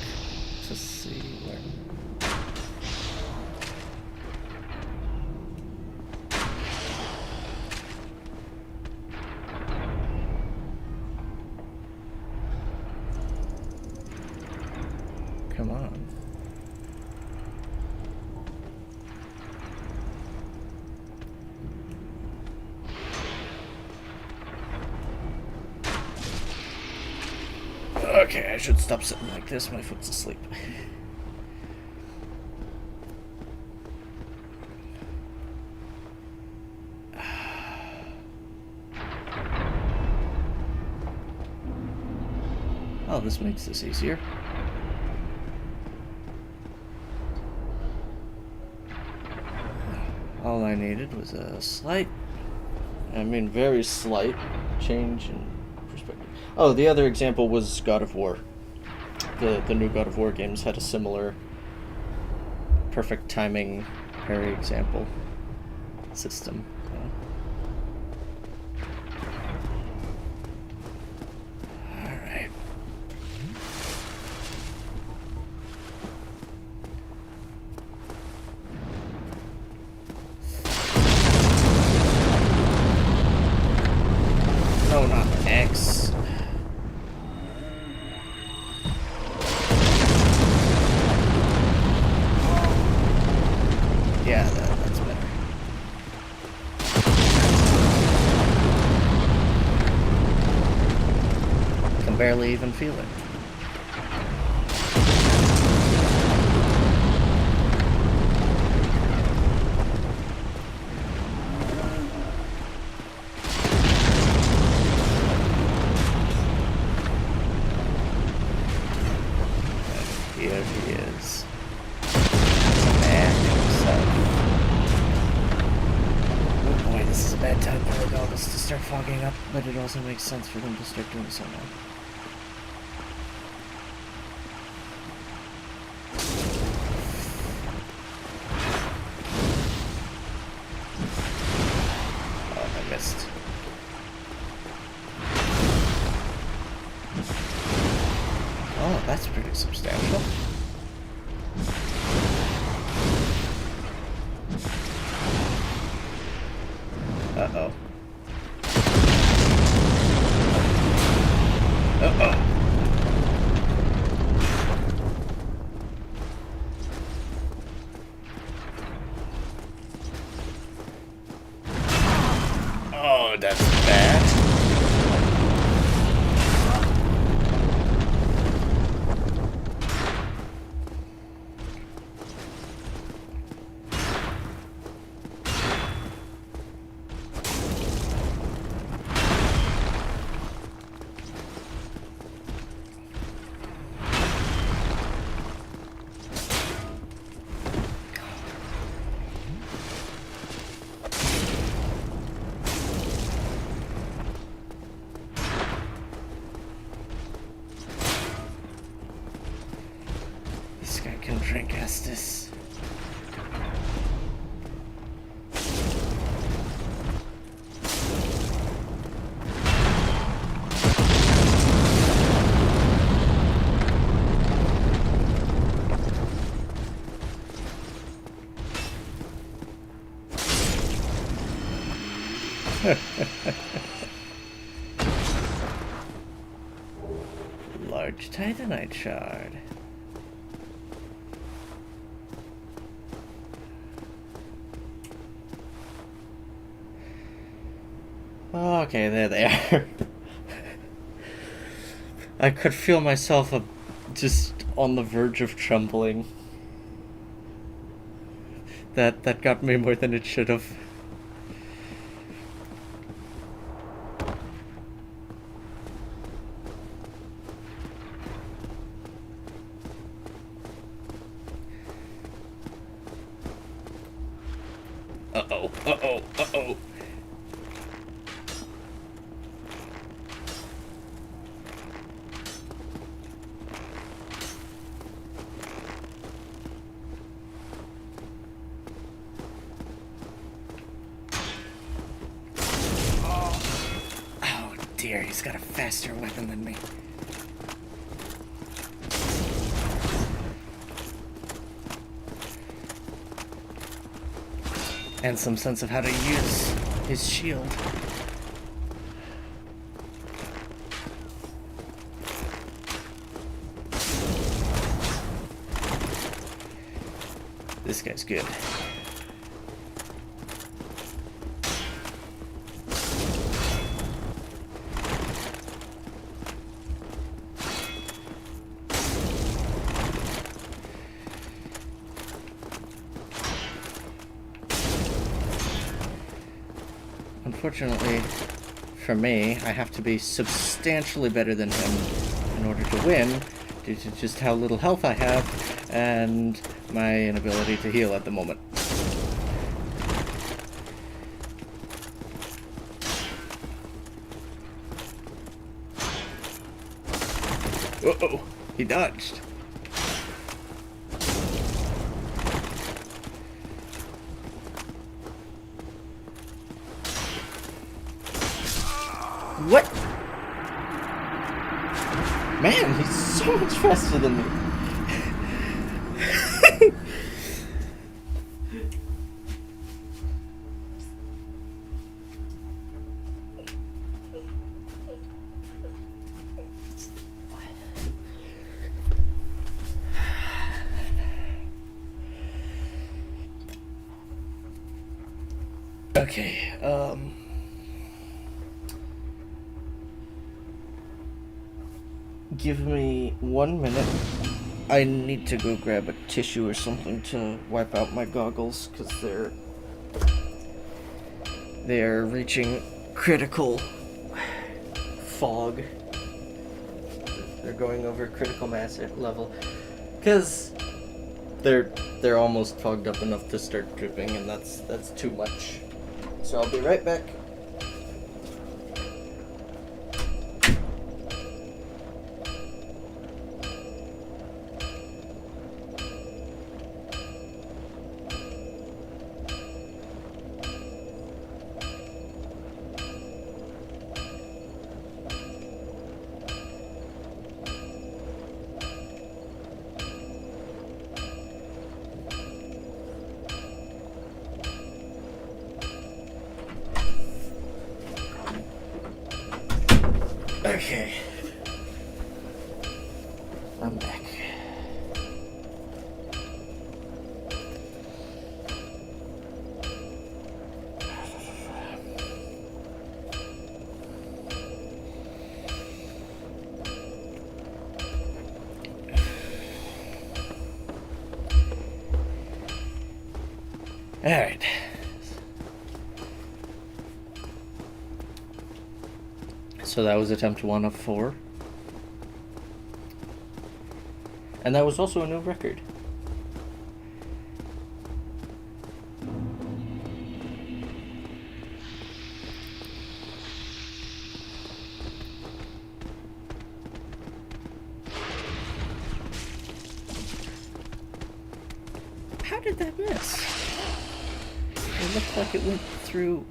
to see where. come on. Okay, I should stop sitting like this. My foot's asleep. Oh, this makes this easier. All I needed was a very slight change in perspective. Oh, the other example was God of War. The new God of War games had a similar perfect timing parry example system. Alright. No, not X. Yeah, that's better. Can barely even feel it. Here he is. The man himself. Oh boy, this is a bad time for the goggles to start fogging up, but it also makes sense for them to start doing so now. Oh, I missed. Oh, that's pretty substantial. Uh-oh. Uh-oh. Oh, that's bad. This guy can drink Estus. Large titanite shard. Okay, there they are. I could feel myself just on the verge of trembling. That got me more than it should have. Uh-oh, uh-oh, uh-oh. Oh dear, he's got a faster weapon than me. And some sense of how to use his shield. This guy's good. Unfortunately, for me, I have to be substantially better than him in order to win, due to just how little health I have and my inability to heal at the moment. Uh-oh, he dodged. What? Man, he's so much faster than me. Okay, give me 1 minute. I need to go grab a tissue or something to wipe out my goggles, because they're reaching critical fog. They're going over critical mass level, because they're almost fogged up enough to start dripping, and that's too much. So I'll be right back. Okay. I'm back. All right. So that was attempt 1 of 4. And that was also a new record. How did that miss? It looked like it went through...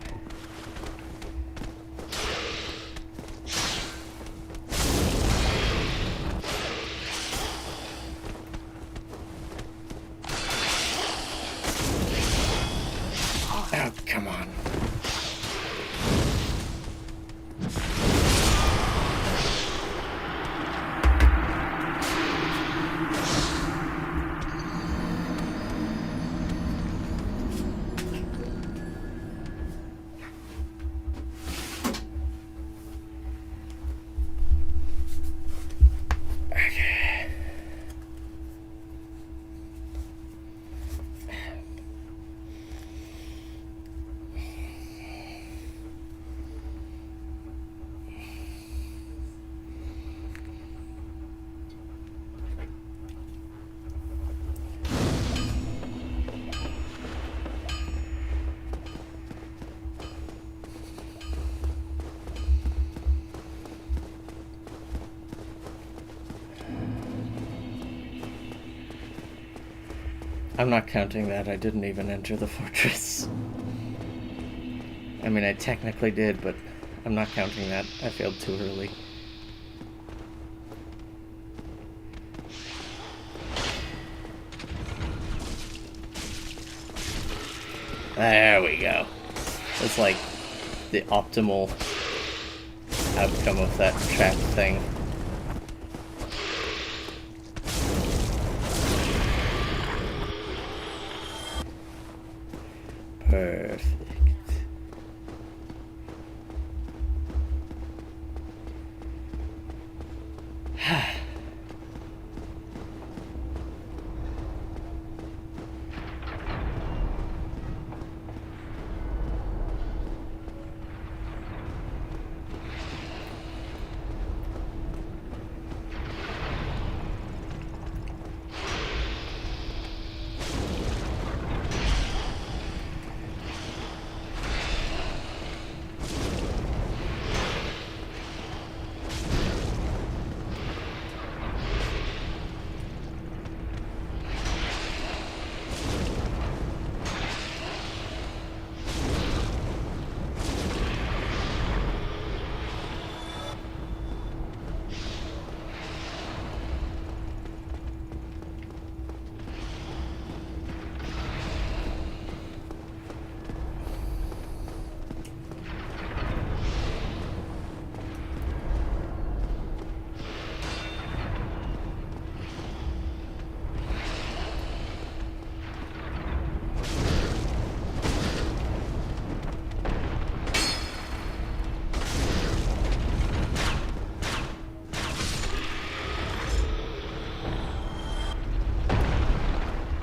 Oh, come on. I'm not counting that. I didn't even enter the fortress. I mean, I technically did, but I'm not counting that. I failed too early. There we go. It's like the optimal outcome of that trap thing. Perfect.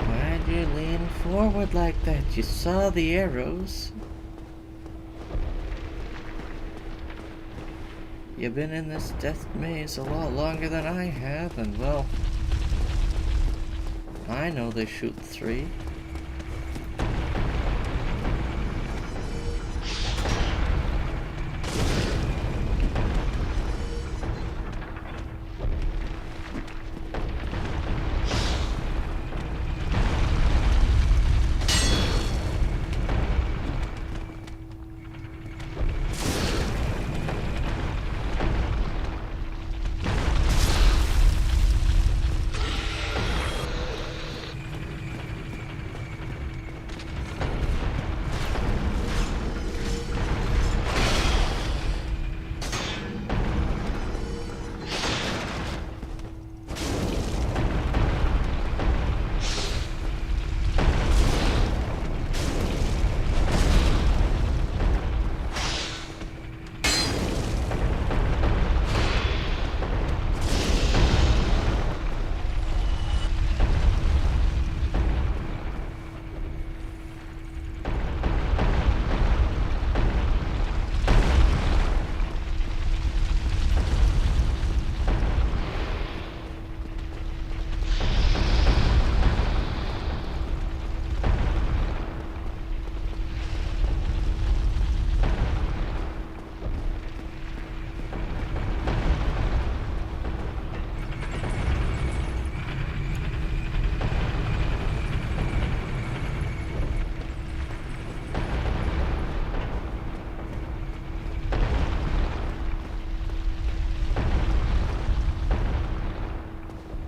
Why'd you lean forward like that? You saw the arrows. You've been in this death maze a lot longer than I have, and well, I know they shoot 3.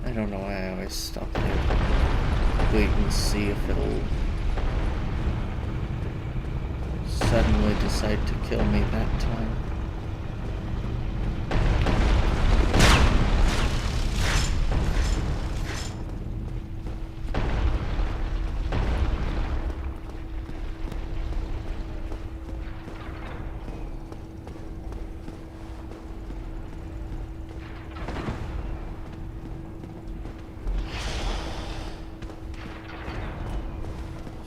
I don't know why I always stop there. Wait and see if it'll suddenly decide to kill me that time.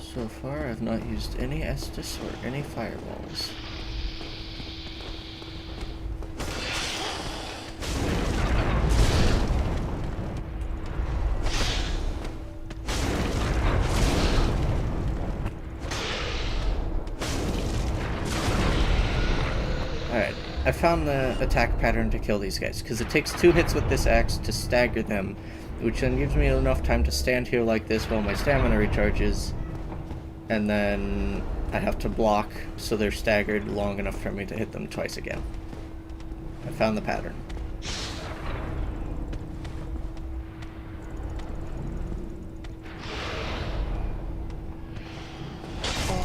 So far, I've not used any Estus or any firewalls. Alright, I found the attack pattern to kill these guys, because it takes 2 hits with this axe to stagger them, which then gives me enough time to stand here like this while my stamina recharges, and then I have to block so they're staggered long enough for me to hit them twice again. I found the pattern.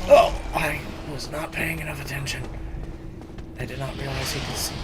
Oh! I was not paying enough attention. I did not realize he could see me.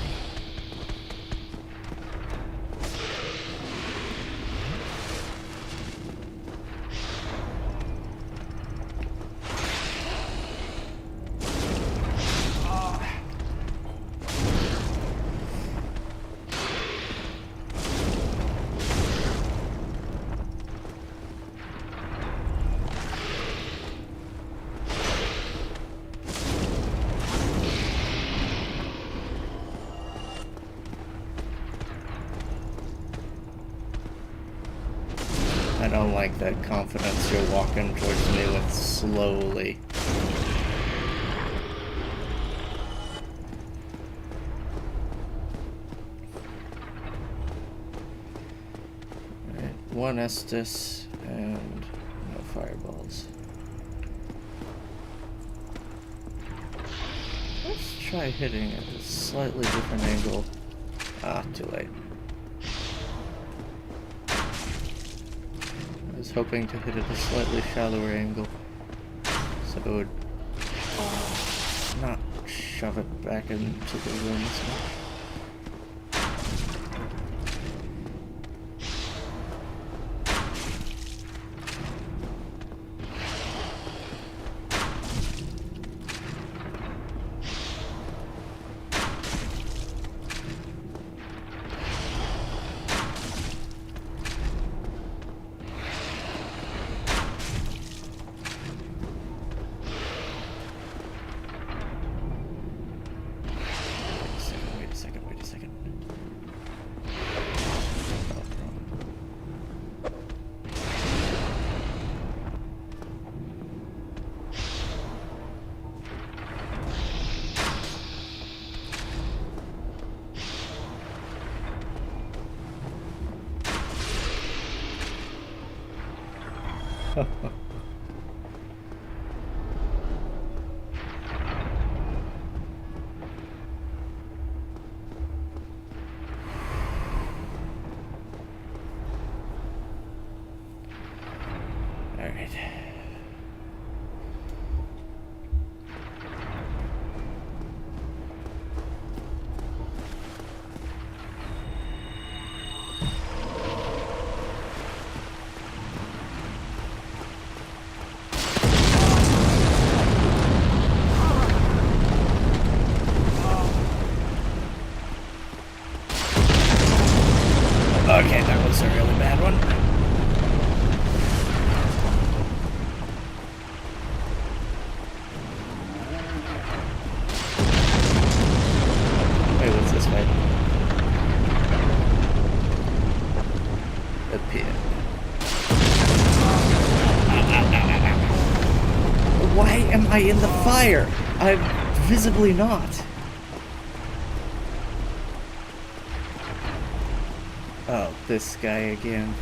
I don't like that confidence you're walking towards me with slowly. Alright, one Estus and no fireballs. Let's try hitting at a slightly different angle. Ah, too late. I was hoping to hit at a slightly shallower angle, so it would not shove it back into the room as much. Wait a second. Oh, wrong. Alright. Okay, that was a really bad one. Wait, what's this way? A pin. Why am I in the fire? I'm visibly not. Oh, this guy again.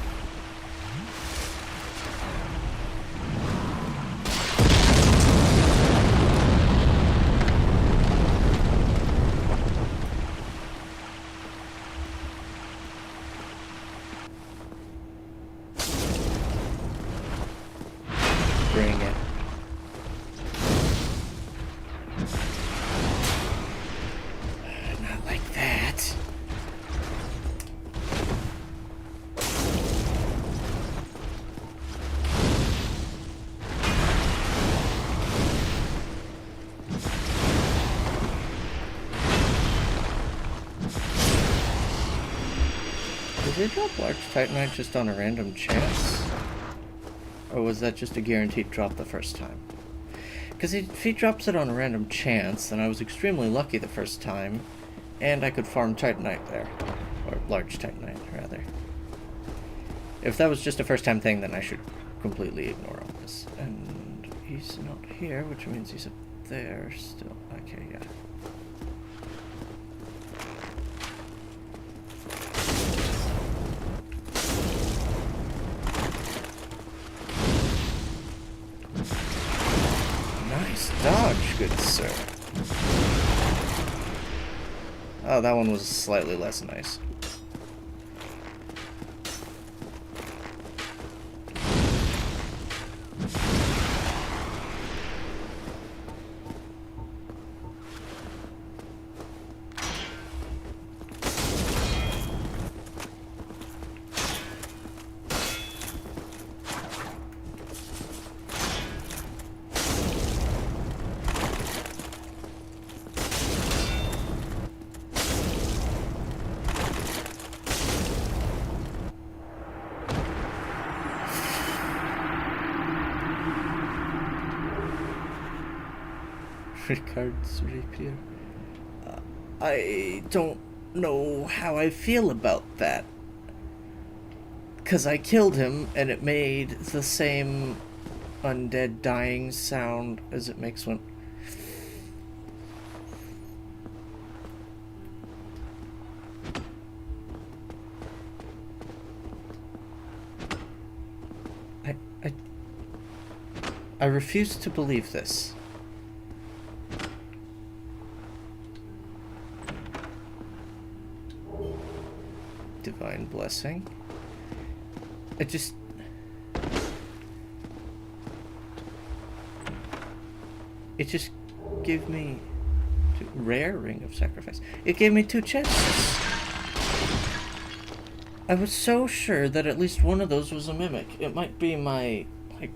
Bring it. Not like that. Did they drop large titanite just on a random chance? Or was that just a guaranteed drop the first time? Because if he drops it on a random chance, then I was extremely lucky the first time, and I could farm titanite there. Or large titanite, rather. If that was just a first time thing, then I should completely ignore all this. And he's not here, which means he's up there still. Okay, yeah. Nice dodge, good sir. Oh, that one was slightly less nice. Ricard's rapier. I don't know how I feel about that. Because I killed him and it made the same undead dying sound as it makes when... I refuse to believe this. Divine blessing. It just... It just gave me... Rare ring of sacrifice. It gave me 2 chances. I was so sure that at least one of those was a mimic. It might be my... like,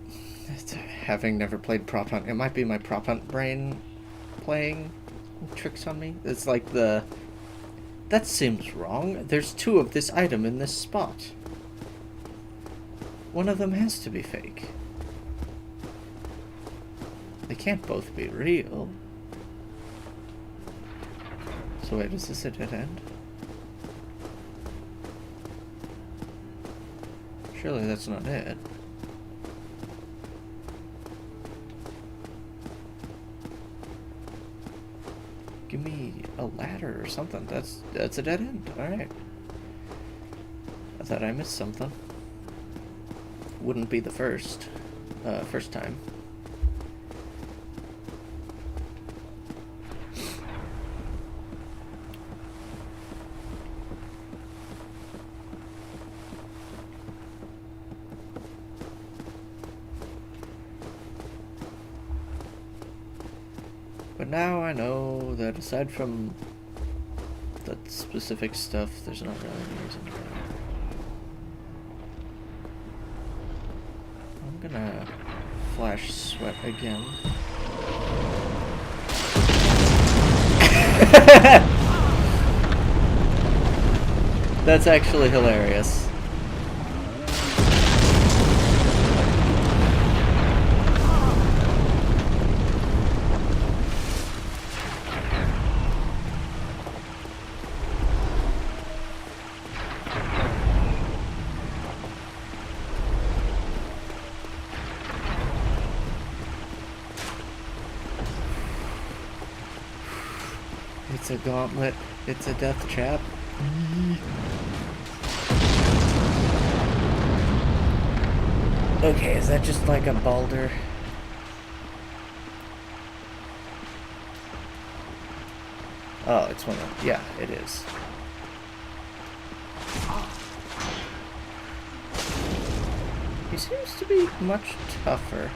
having never played prop hunt, it might be my prop hunt brain playing tricks on me. It's like the... That seems wrong. There's 2 of this item in this spot. One of them has to be fake. They can't both be real. So wait, is this a dead end? Surely that's not it. Give me a ladder or something. That's a dead end. Alright. I thought I missed something. Wouldn't be the first time. But now I know that aside from that specific stuff, there's not really any reason to go. I'm gonna flash sweat again. That's actually hilarious. It's a gauntlet. It's a death trap. Okay, is that just like a boulder? Oh, it's one of... Yeah, it is. He seems to be much tougher.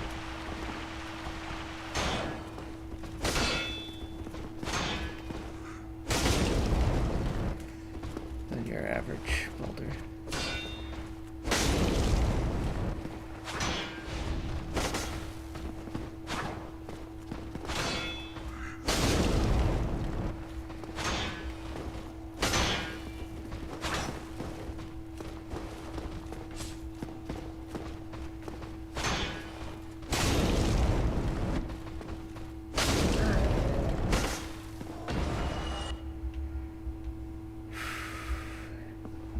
Than your average boulder.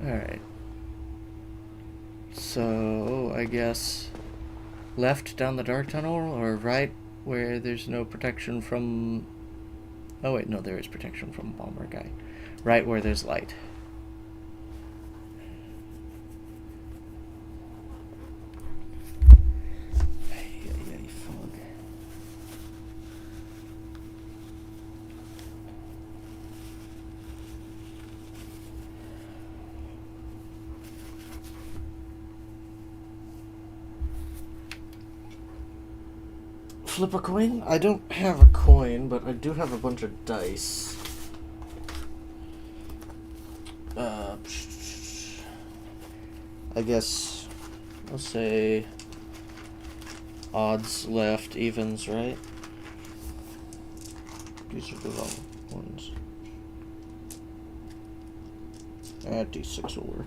Alright. So, I guess left down the dark tunnel, or right where there's no protection from... Oh wait, no, there is protection from Bomber Guy. Right where there's light. Fog. Flip a coin? I don't have a coin, but I do have a bunch of dice. I guess I'll say odds left, evens right. These are the wrong ones. D6 will work.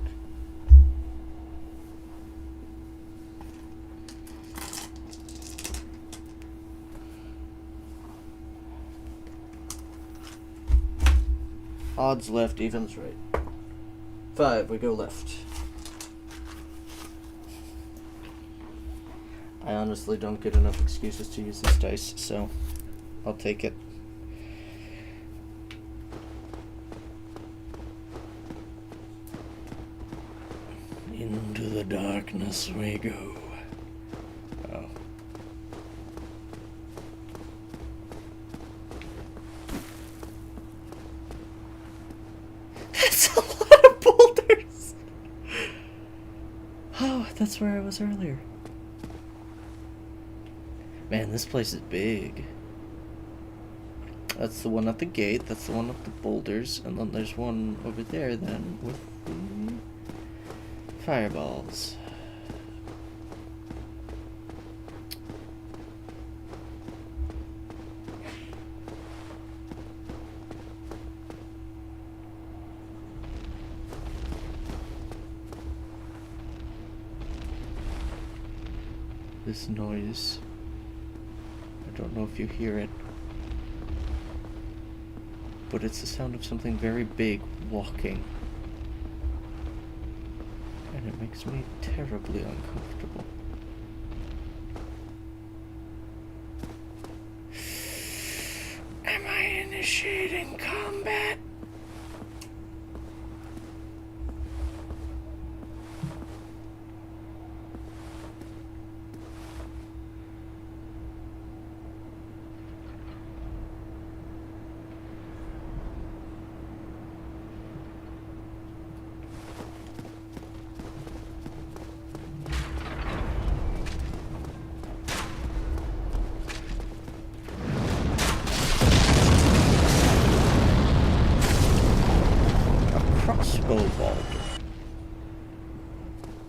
Odds left, evens right. 5, we go left. I honestly don't get enough excuses to use these dice, so I'll take it. Into the darkness we go. Oh. That's a lot of boulders! Oh, that's where I was earlier. Man, this place is big. That's the one at the gate, that's the one with the boulders, and then there's one over there then with the fireballs. This noise, I don't know if you hear it, but it's the sound of something very big walking. And it makes me terribly uncomfortable. Am I initiating combat? Crossbow boulder.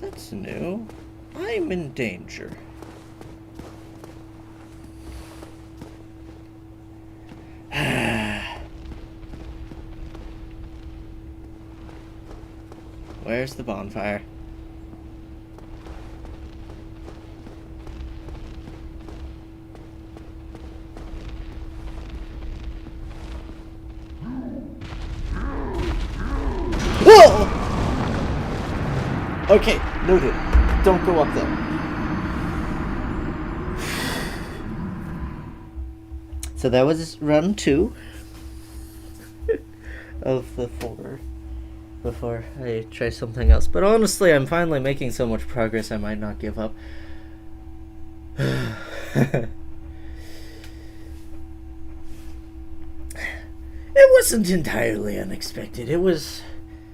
That's new. I'm in danger. Where's the bonfire? Whoa! Okay, noted. Don't go up there. So that was run 2 of the 4 before I try something else. But honestly, I'm finally making so much progress I might not give up. It wasn't entirely unexpected. It was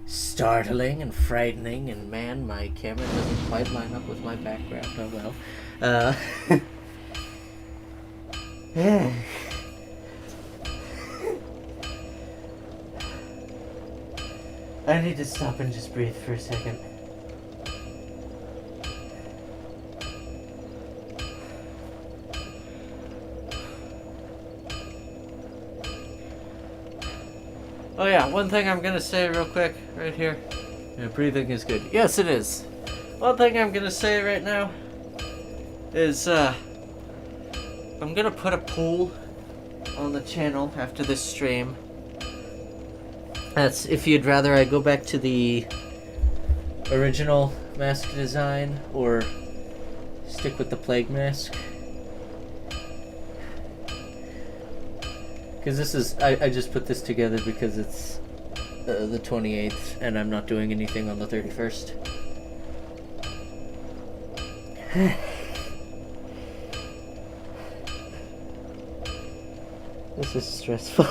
startling and frightening, and man, my camera doesn't quite line up with my background. Oh well. I need to stop and just breathe for a second. Oh yeah, one thing I'm gonna say real quick, right here. Yeah, breathing is good. Yes, it is. One thing I'm gonna say right now is, I'm gonna put a poll on the channel after this stream. That's if you'd rather I go back to the original mask design or stick with the plague mask. Because this is, I just put this together because it's the 28th and I'm not doing anything on the 31st. This is stressful.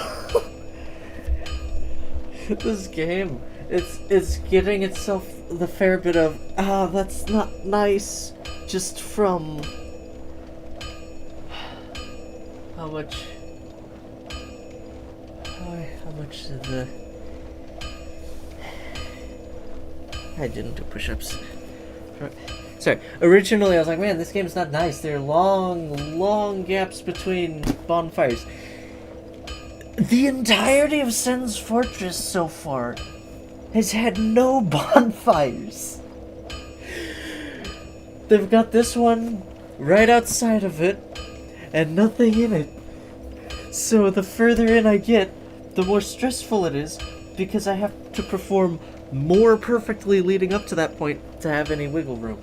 This game, it's getting itself the fair bit of, that's not nice, just from how much of the, I didn't do push-ups. Sorry, originally I was like, man, this game's not nice, there are long gaps between bonfires. The entirety of Sen's Fortress so far has had no bonfires. They've got this one right outside of it, and nothing in it. So the further in I get, the more stressful it is, because I have to perform more perfectly leading up to that point to have any wiggle room.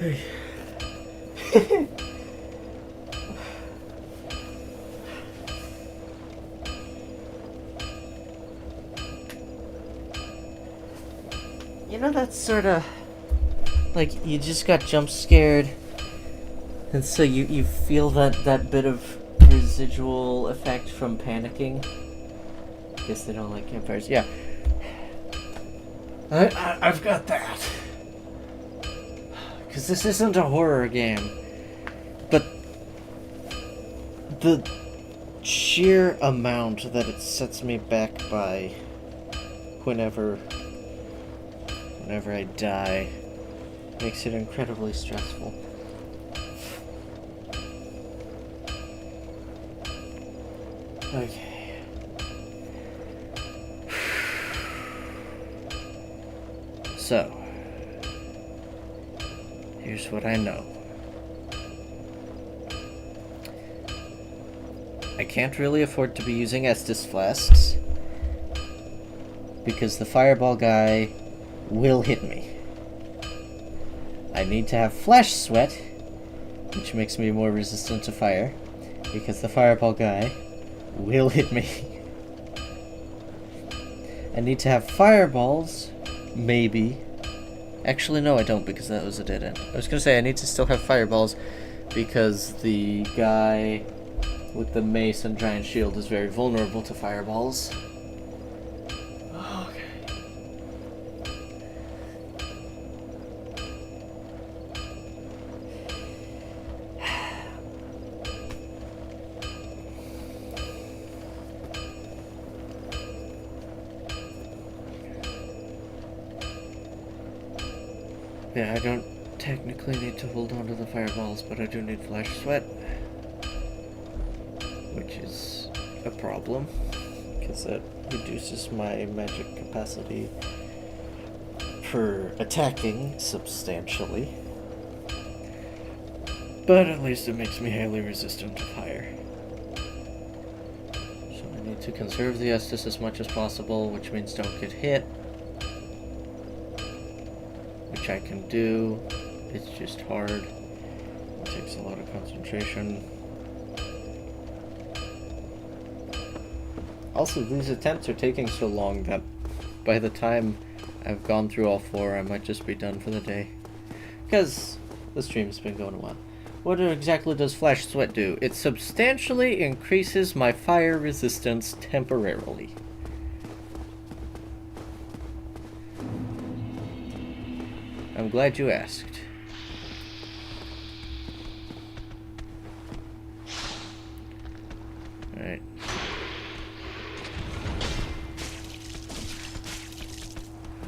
You know, that's sort of like you just got jump scared, and so you feel that bit of residual effect from panicking. Guess they don't like campfires. Yeah, I've got that. Because this isn't a horror game, but the sheer amount that it sets me back by whenever I die makes it incredibly stressful. Okay. So, here's what I know. I can't really afford to be using Estus flasks because the fireball guy will hit me. I need to have flash sweat, which makes me more resistant to fire, because the fireball guy will hit me. I need to have fireballs, maybe. Actually, no, I don't, because that was a dead end. I was gonna say I need to still have fireballs, because the guy with the mace and giant shield is very vulnerable to fireballs. Yeah, I don't technically need to hold on to the fireballs, but I do need flash sweat, which is a problem, because that reduces my magic capacity for attacking substantially. But at least it makes me highly resistant to fire. So I need to conserve the Estus as much as possible, which means don't get hit. Which I can do. It's just hard. It takes a lot of concentration. Also, these attempts are taking so long that by the time I've gone through all 4, I might just be done for the day. Because the stream's been going a while. What exactly does Flash Sweat do? It substantially increases my fire resistance temporarily. I'm glad you asked. Alright.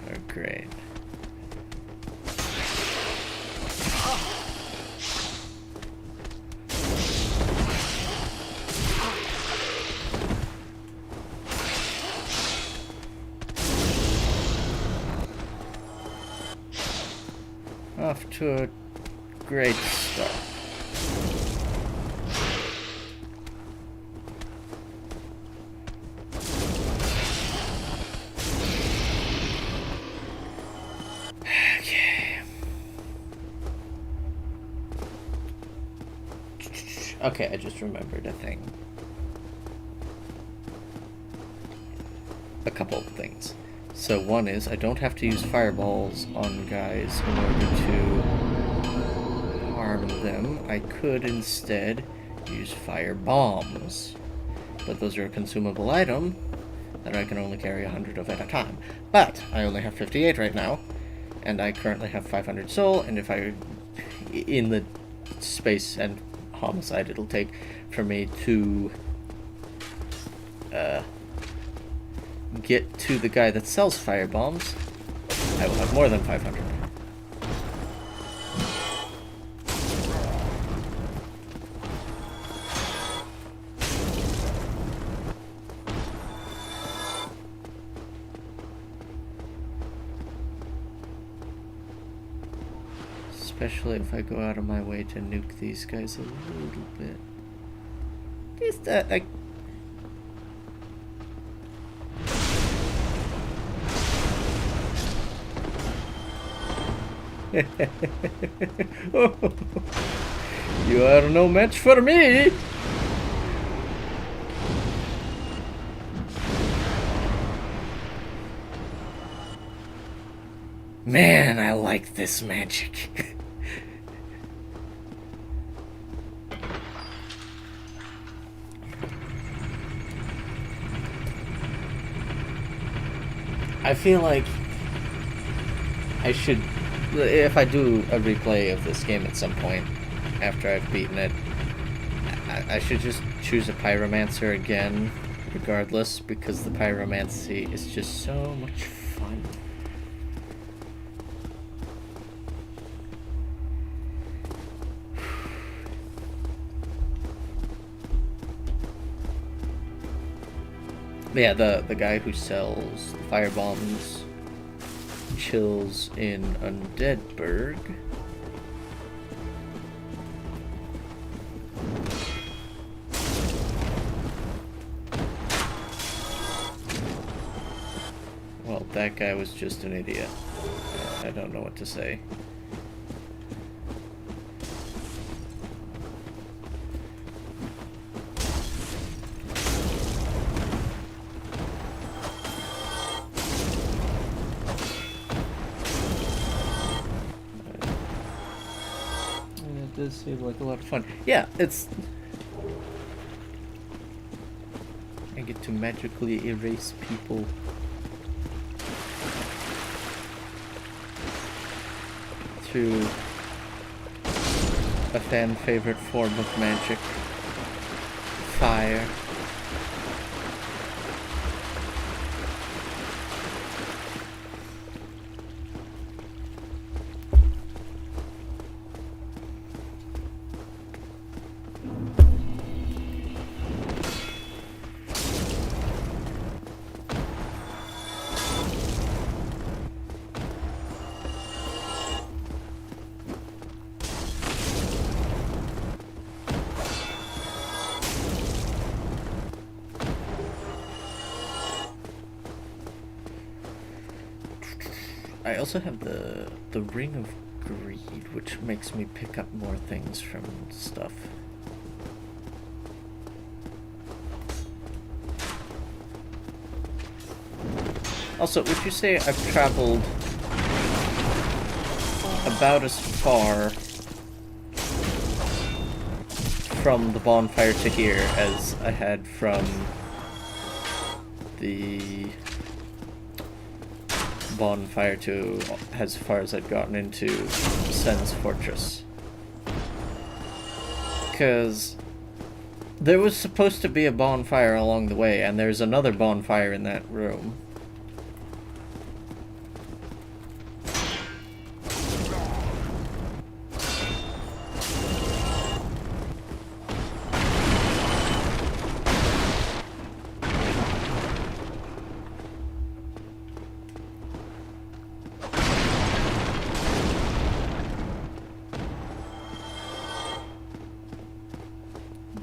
Oh, great. Off to a great start. Okay, I just remembered a thing. A couple of things. So one is, I don't have to use fireballs on guys in order to harm them. I could instead use fire bombs. But those are a consumable item that I can only carry 100 of at a time. But I only have 58 right now, and I currently have 500 soul, and if I... in the space and homicide it'll take for me to get to the guy that sells fire bombs, I will have more than 500. Especially if I go out of my way to nuke these guys a little bit. Just like... You are no match for me! Man, I like this magic. I feel like I should, if I do a replay of this game at some point after I've beaten it, I should just choose a pyromancer again, regardless, because the pyromancy is just so much fun. Yeah, the guy who sells fire bombs chills in Undeadburg. Well, that guy was just an idiot. I don't know what to say. It does seem like a lot of fun. Yeah, it's... I get to magically erase people. Through a fan favorite form of magic. Fire. I also have the Ring of Greed, which makes me pick up more things from stuff. Also, would you say I've traveled about as far from the bonfire to here as I had from the bonfire to as far as I've gotten into Sen's Fortress? Because there was supposed to be a bonfire along the way, and there's another bonfire in that room.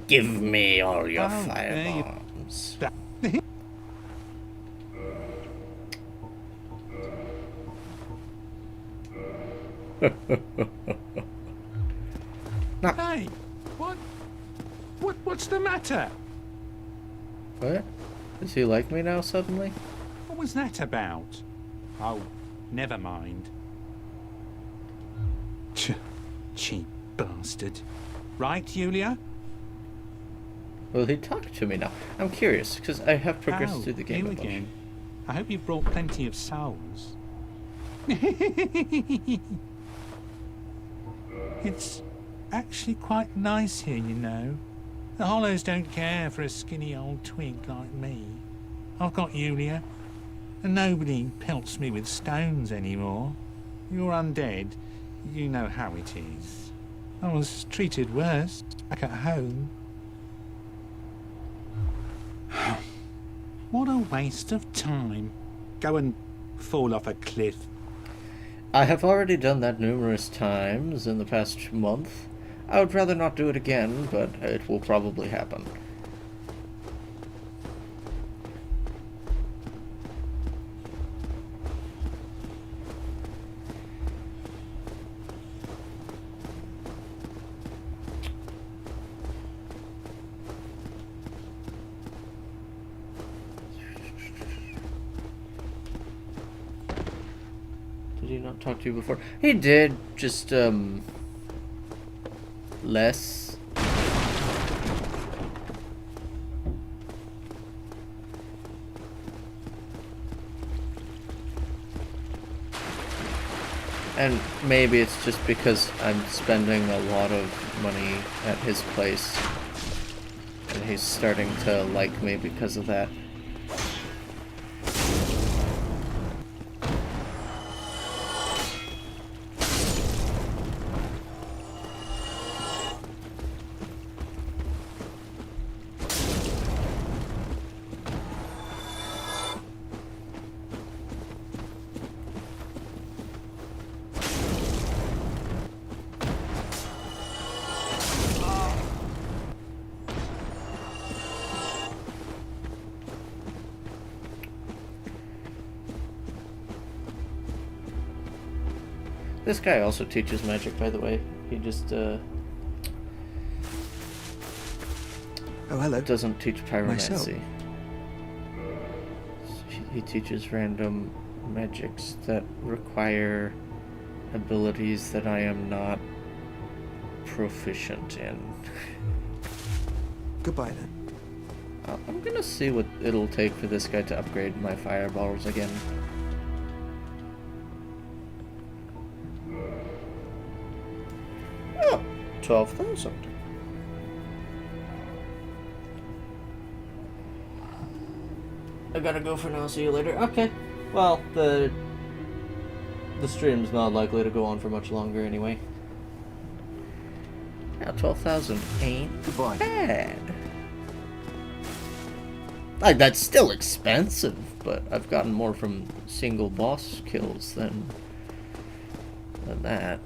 Give me all your firebombs. Hey, what's the matter? What? Does he like me now suddenly? What was that about? Oh, never mind. Cheap bastard. Right, Julia? Will he talk to me now? I'm curious, because I have progressed through the game you a bunch. again. I hope you've brought plenty of souls. It's actually quite nice here, you know. The Hollows don't care for a skinny old twig like me. I've got Julia, and nobody pelts me with stones anymore. You're undead. You know how it is. I was treated worse back at home. What a waste of time. Go and fall off a cliff. I have already done that numerous times in the past month. I would rather not do it again, but it will probably happen. Did he not talk to you before? He did, just, less. And maybe it's just because I'm spending a lot of money at his place, and he's starting to like me because of that. This guy also teaches magic, by the way. He just, Oh, hello. doesn't teach pyromancy. Myself. He teaches random magics that require abilities that I am not proficient in. Goodbye, then. I'm gonna see what it'll take for this guy to upgrade my fireballs again. Oh, 12,000. I gotta go for now. See you later. Okay. Well, the stream's not likely to go on for much longer anyway. Now 12,000 ain't Goodbye. bad. Like, that's still expensive, but I've gotten more from single boss kills than that.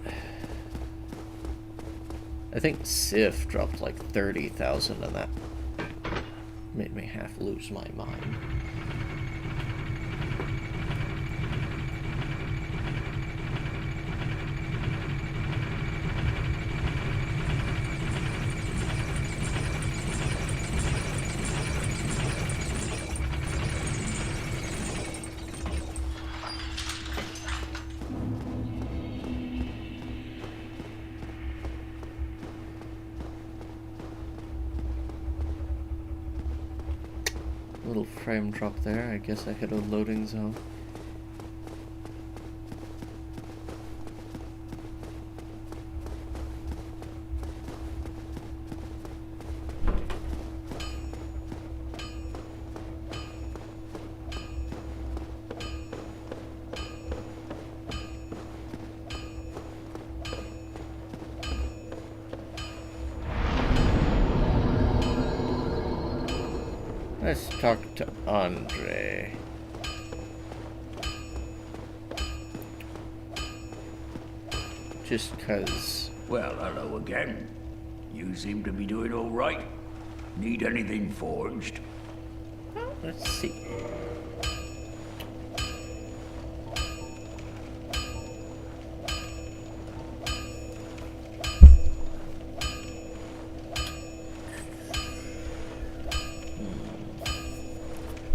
I think Sif dropped like 30,000, and that made me half lose my mind. Little frame drop there. I guess I hit a loading zone. Let's talk to Andre. Just 'cause. Well, hello again. You seem to be doing all right. Need anything forged? Well, let's see.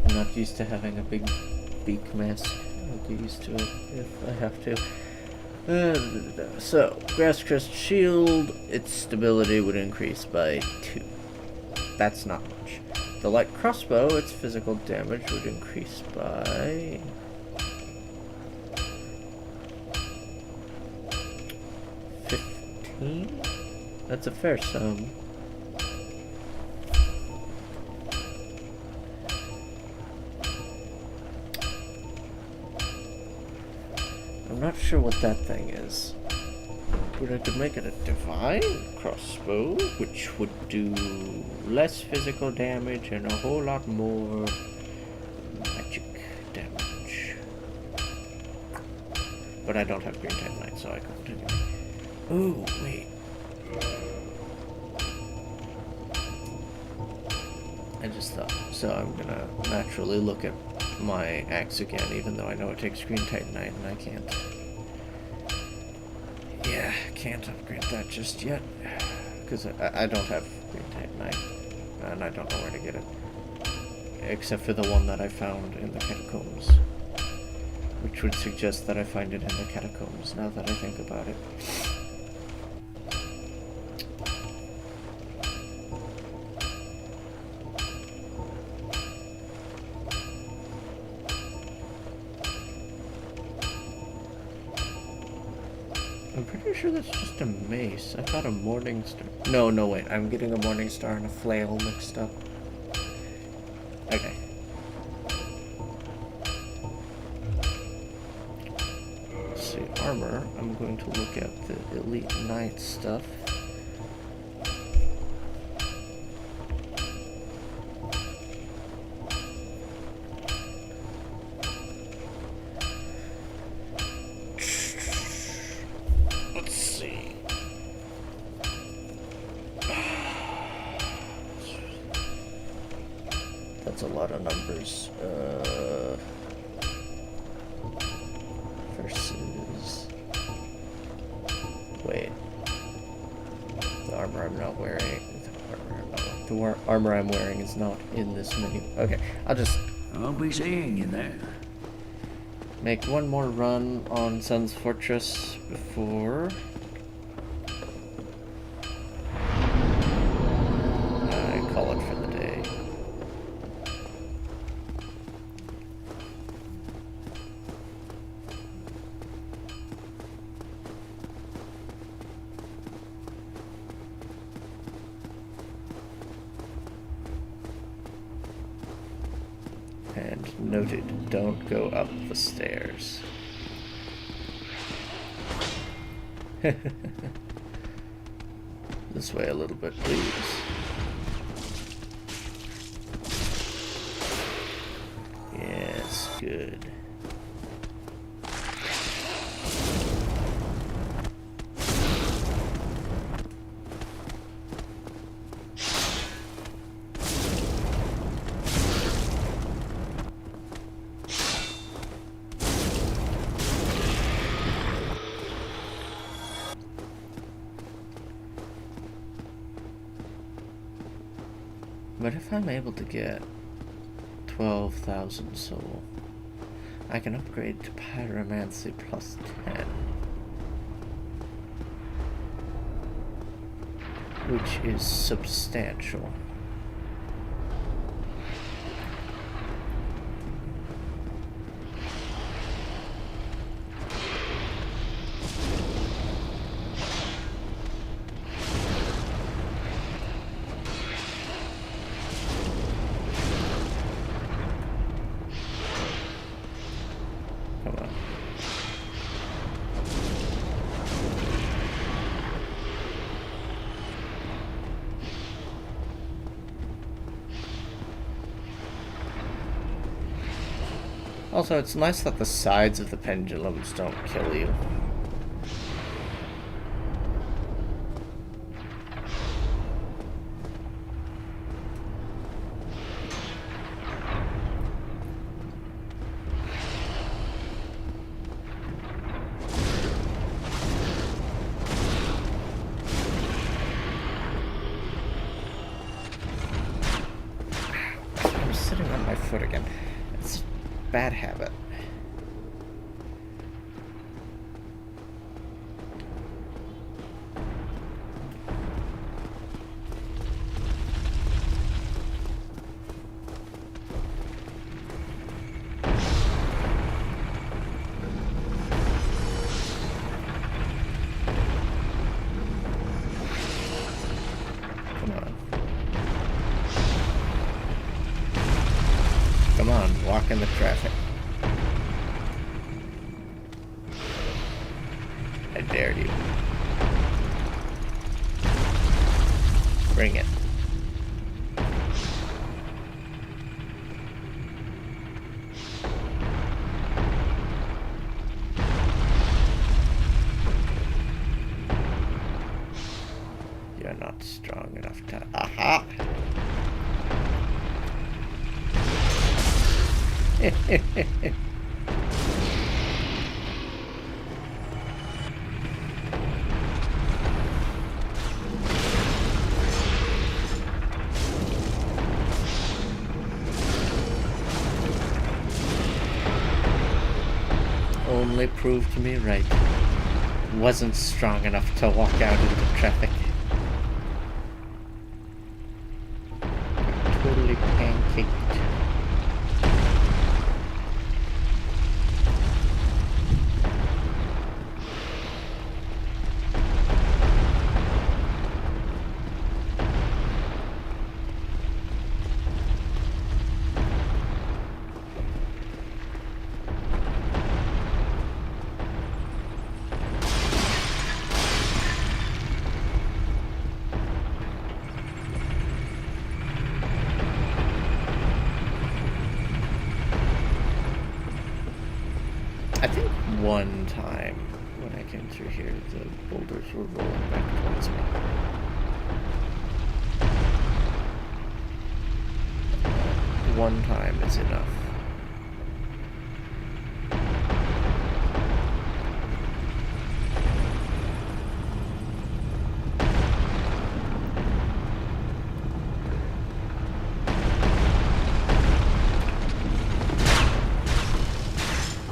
I'm not used to having a big beak mask. I'll get used to it if I have to. So, Grass Crest Shield, its stability would increase by 2. That's not much. The Light Crossbow, its physical damage would increase by... 15? That's a fair sum. I'm not sure what that thing is. But I could make it a divine crossbow, which would do less physical damage and a whole lot more magic damage. But I don't have green titanite, so I can't do it. Oh, wait. I just thought. So I'm gonna naturally look at my axe again, even though I know it takes green titanite and I can't. Yeah, can't upgrade that just yet. Because I don't have green titanite. And I don't know where to get it. Except for the one that I found in the catacombs. which would suggest that I find it in the catacombs, now that I think about it. I'm pretty sure that's just a mace. I thought a morning star. No, wait. I'm getting a morning star and a flail mixed up. Okay. Let's see. Armor. I'm going to look at the Elite Knight stuff. That's a lot of numbers. Versus... Wait. The armor I'm not wearing... The armor I'm wearing is not in this menu. Okay, I'll just... I'll be seeing you there. Make one more run on Sun's Fortress before... I call it for the day. And noted, don't go up the stairs. This way a little bit, please. Yes, good. But if I'm able to get 12,000 soul, I can upgrade to Pyromancy plus 10. Which is substantial. Also, it's nice that the sides of the pendulums don't kill you. I'm sitting on my foot again. It's a bad habit. Come on, walk in the traffic. I dare you. Bring it. You're not strong enough to... Aha! only proved me right. Wasn't strong enough to walk out into traffic. Totally pancaked. I think one time when I came through here, the boulders were rolling back towards me. One time is enough.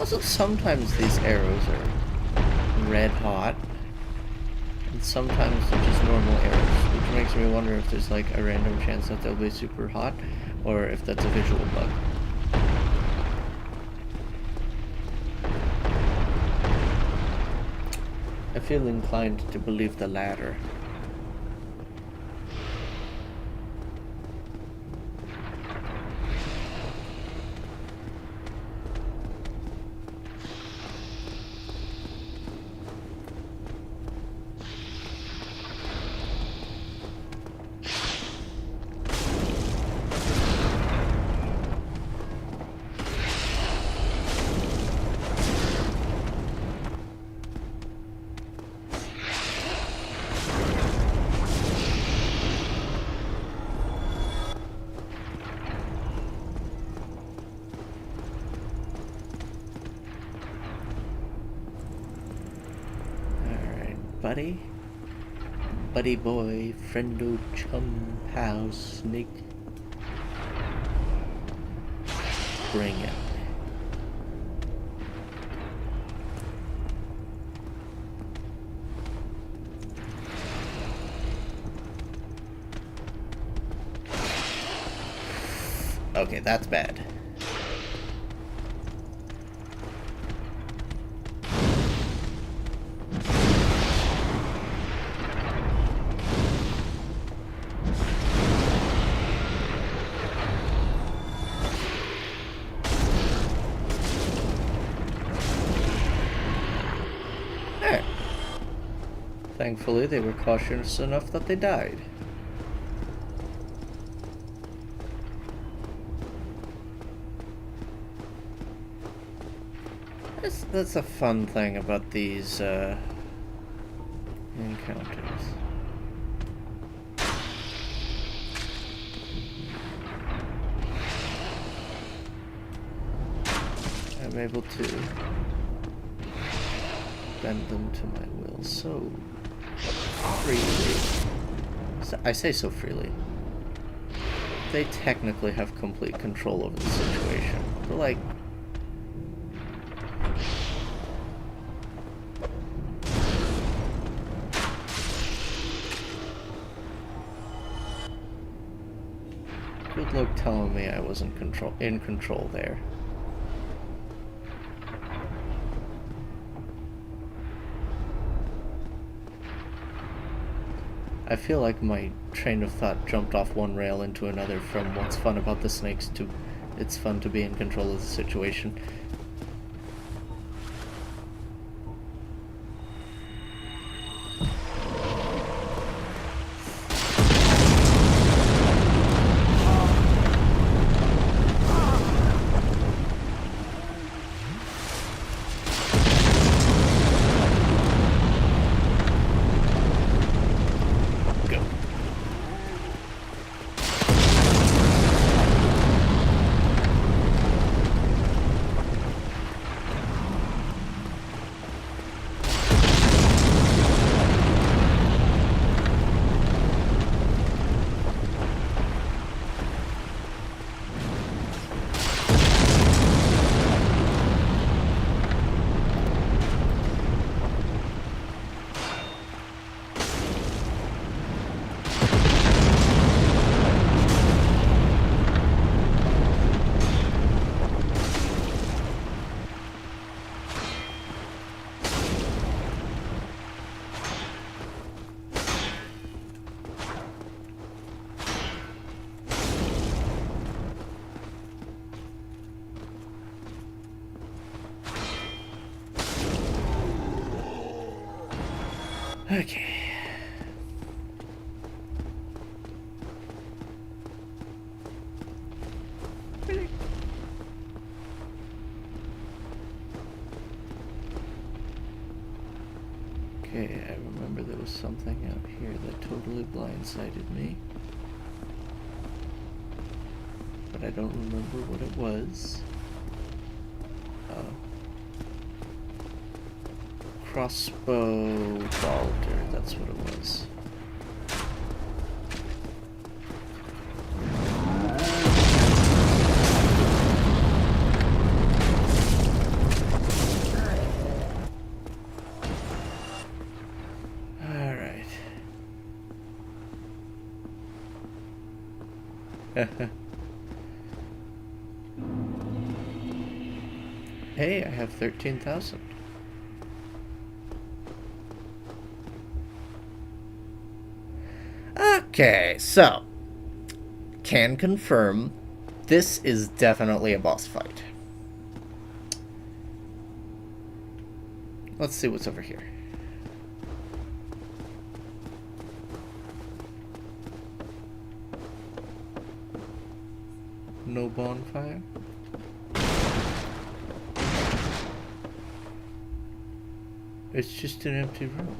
Also, sometimes these arrows are red hot, and sometimes they're just normal arrows, which makes me wonder if there's like a random chance that they'll be super hot, or if that's a visual bug. I feel inclined to believe the latter. Buddy? Buddy boy, friendo, chum, pal, snake. Bring it. Okay, that's bad. Thankfully, they were cautious enough that they died. That's a fun thing about these encounters. I'm able to bend them to my will so freely. I say so freely. They technically have complete control over the situation. But like, good luck telling me I wasn't in control there. I feel like my train of thought jumped off one rail into another from what's fun about the snakes to it's fun to be in control of the situation. Okay. Okay, I remember there was something out here that totally blindsided me. But I don't remember what it was. Crossbow Balder, that's what it was. Alright. Hey, I have 13,000. Okay, so can confirm this is definitely a boss fight. Let's see what's over here. No bonfire. It's just an empty room.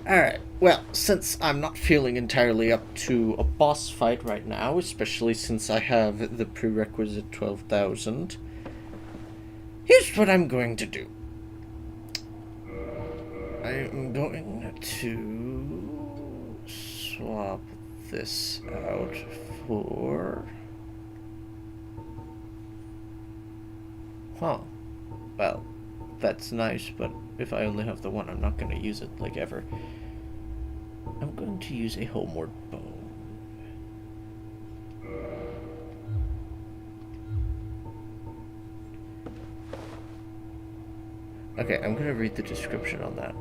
Alright, well, since I'm not feeling entirely up to a boss fight right now, especially since I have the prerequisite 12,000, here's what I'm going to do. I'm going to swap this out for... Huh. Well, that's nice, but if I only have the one, I'm not going to use it, like, ever. I'm going to use a homeward bow. Okay, I'm going to read the description on that.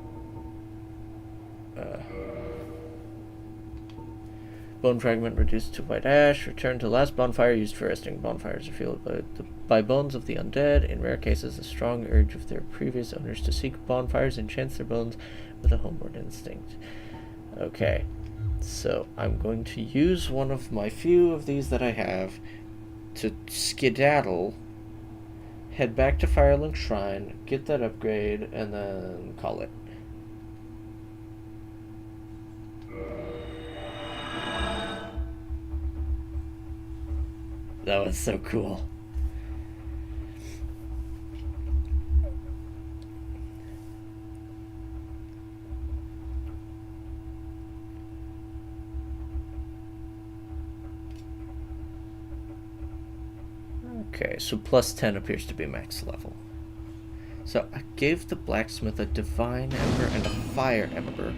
Bone fragment reduced to white ash. Return to last bonfire used for resting. Bonfires are fueled by bones of the undead. In rare cases, a strong urge of their previous owners to seek bonfires enchants their bones with a homeward instinct. Okay, so I'm going to use one of my few of these that I have to skedaddle, head back to Firelink Shrine, get that upgrade, and then call it. That was so cool. Okay, so plus 10 appears to be max level. So I gave the blacksmith a divine ember and a fire ember.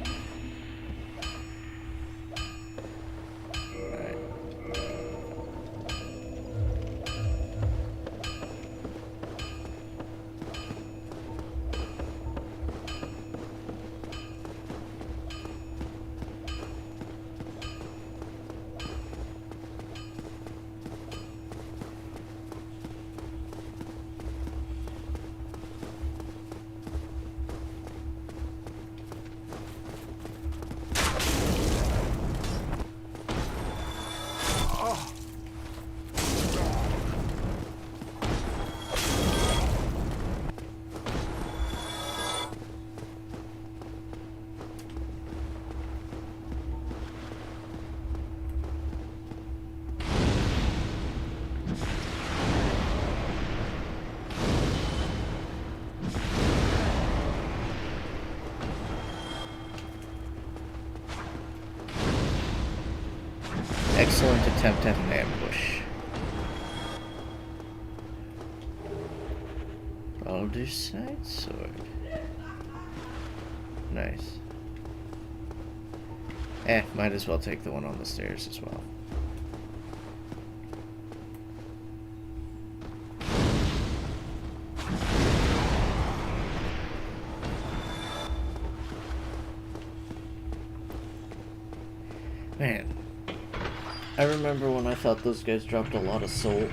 Excellent attempt at an ambush. Baldur's Side Sword. Nice. Might as well take the one on the stairs as well. Man, I remember when I thought those guys dropped a lot of soul.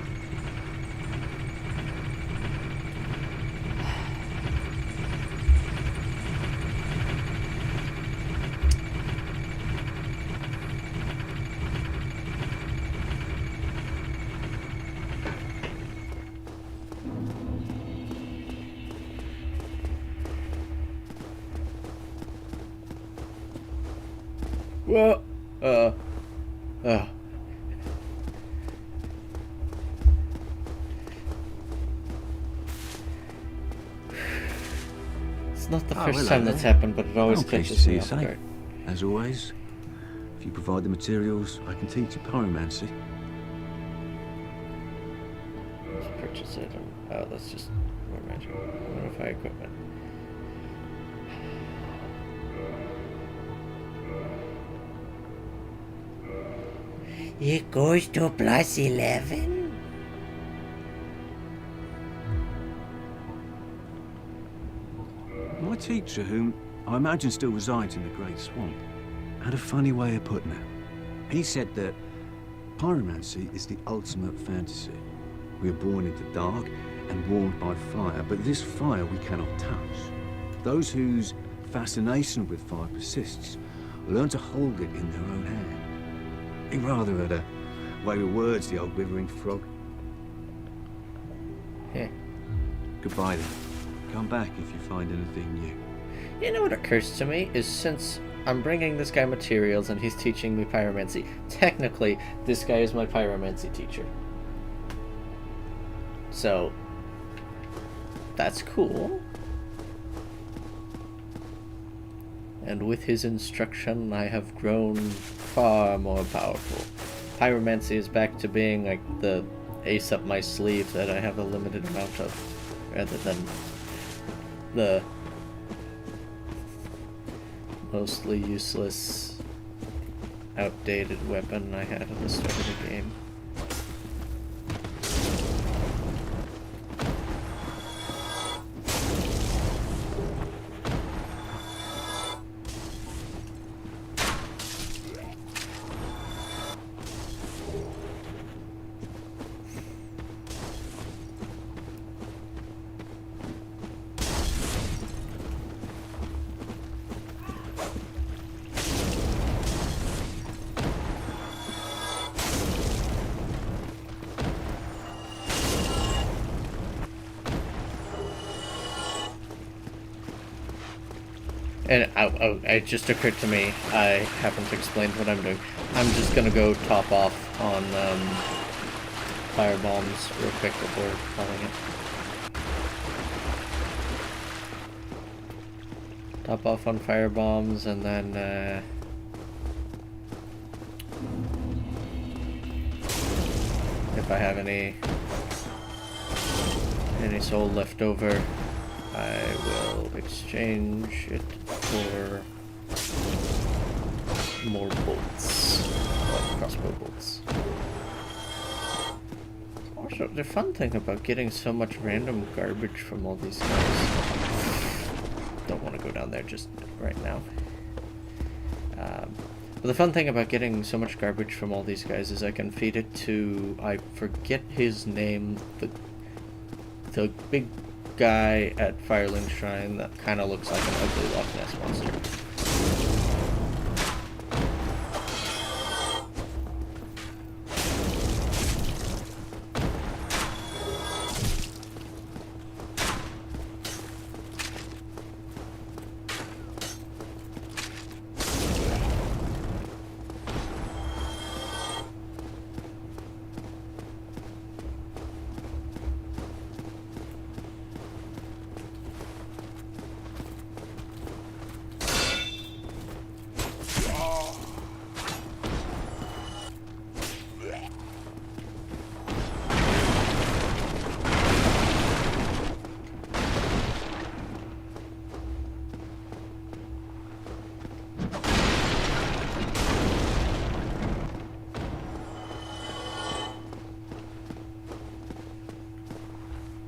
Well, It's not the first hello time there. that's happened, but it always I'm pleased to catches see me you off safe. guard. As always, if you provide the materials, I can teach you pyromancy. Let's purchase it. Oh, let's just modify equipment. It goes to +11? My teacher, whom I imagine still resides in the Great Swamp, had a funny way of putting it. He said that pyromancy is the ultimate fantasy. We are born into dark and warmed by fire, but this fire we cannot touch. Those whose fascination with fire persists learn to hold it in their own hand. He rather had a way with words, the old withering frog. Yeah. Goodbye then. Come back if you find anything new. You know what occurs to me is, since I'm bringing this guy materials and he's teaching me pyromancy, technically this guy is my pyromancy teacher. So that's cool. And with his instruction, I have grown far more powerful. Pyromancy is back to being like the ace up my sleeve that I have a limited amount of, rather than the mostly useless, outdated weapon I had at the start of the game. And it just occurred to me, I haven't explained what I'm doing. I'm just gonna go top off on fire bombs real quick before calling it. Top off on fire bombs, and then if I have any soul left over, I will exchange it for more bolts, like crossbow bolts. Also, the fun thing about getting so much random garbage from all these guys, don't want to go down there just right now. But the fun thing about getting so much garbage from all these guys is I can feed it to, I forget his name, the big guy at Firelink Shrine that kind of looks like an ugly Loch Ness monster.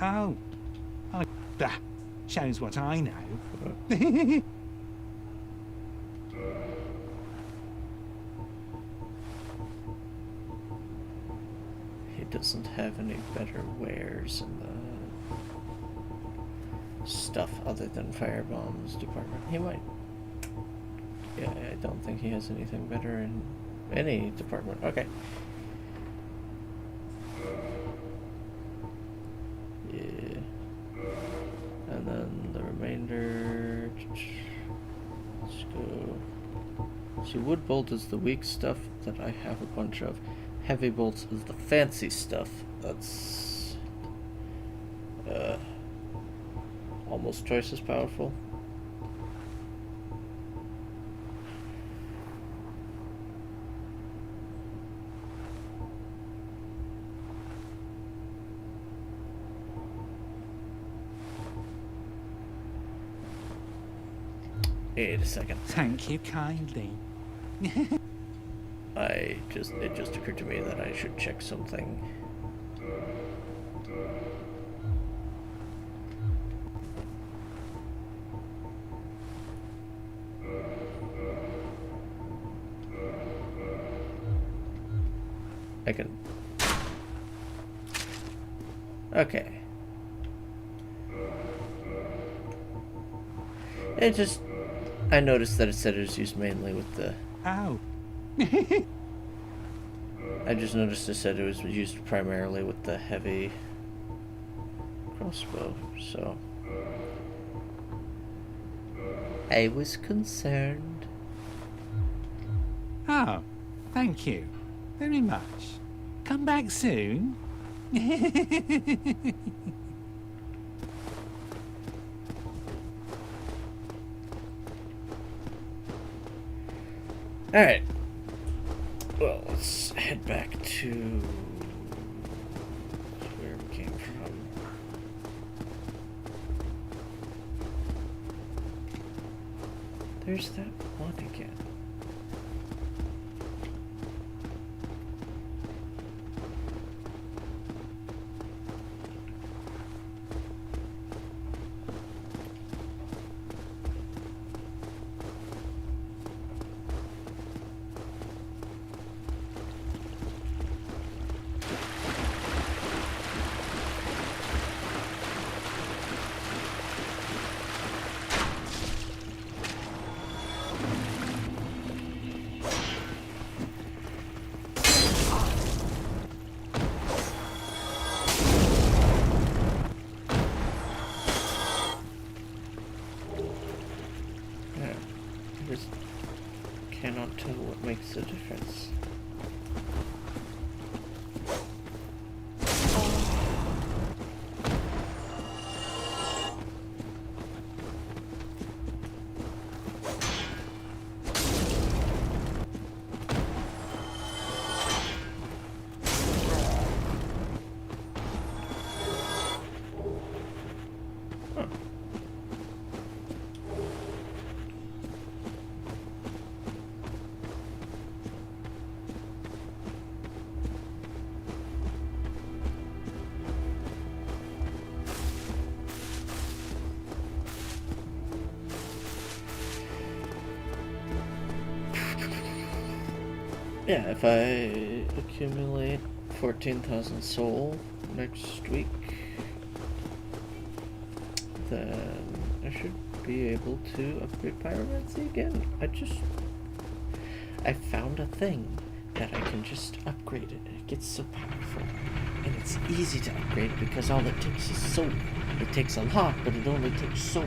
Oh. Shows what I know. doesn't have any better wares in the stuff other than firebombs department. He might. Yeah, I don't think he has anything better in any department. Okay. Yeah. And then the remainder. Let's go. See, wood bolt is the weak stuff that I have a bunch of. Heavy bolts is the fancy stuff. That's almost twice as powerful. Wait a second. Thank you kindly. It just occurred to me that I should check something. I can. Okay. I noticed that it said it was used mainly with the. Oh. I just noticed it said it was used primarily with the heavy crossbow, so I was concerned. Oh, thank you very much. Come back soon. Alright. Well, let's head back to where we came from. There's that one again. Cannot tell what makes a difference. Yeah, if I accumulate 14,000 soul next week, then I should be able to upgrade pyromancy again. I found a thing that I can just upgrade it, and it gets so powerful. And it's easy to upgrade it because all it takes is soul. It takes a lot, but it only takes soul.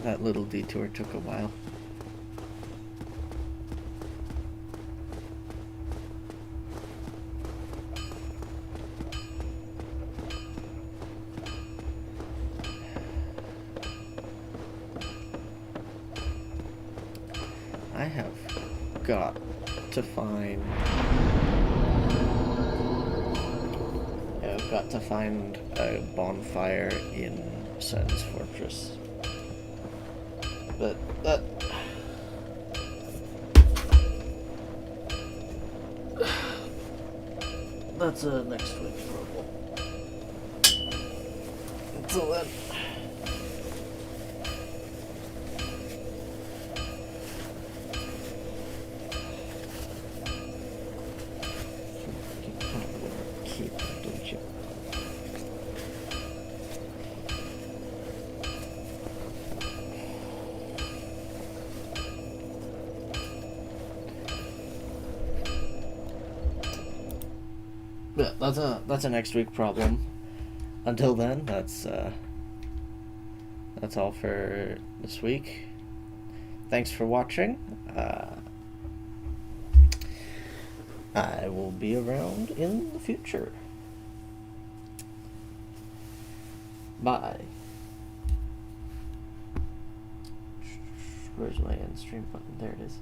That little detour took a while. I have got to find... Yeah, got to find a bonfire in Sen's Fortress. But that's a next week's problem. Until then. Keep them, don't you? Yeah, that's a next week problem. Until then, that's all for this week. Thanks for watching. I will be around in the future. Bye. Where's my end stream button? There it is.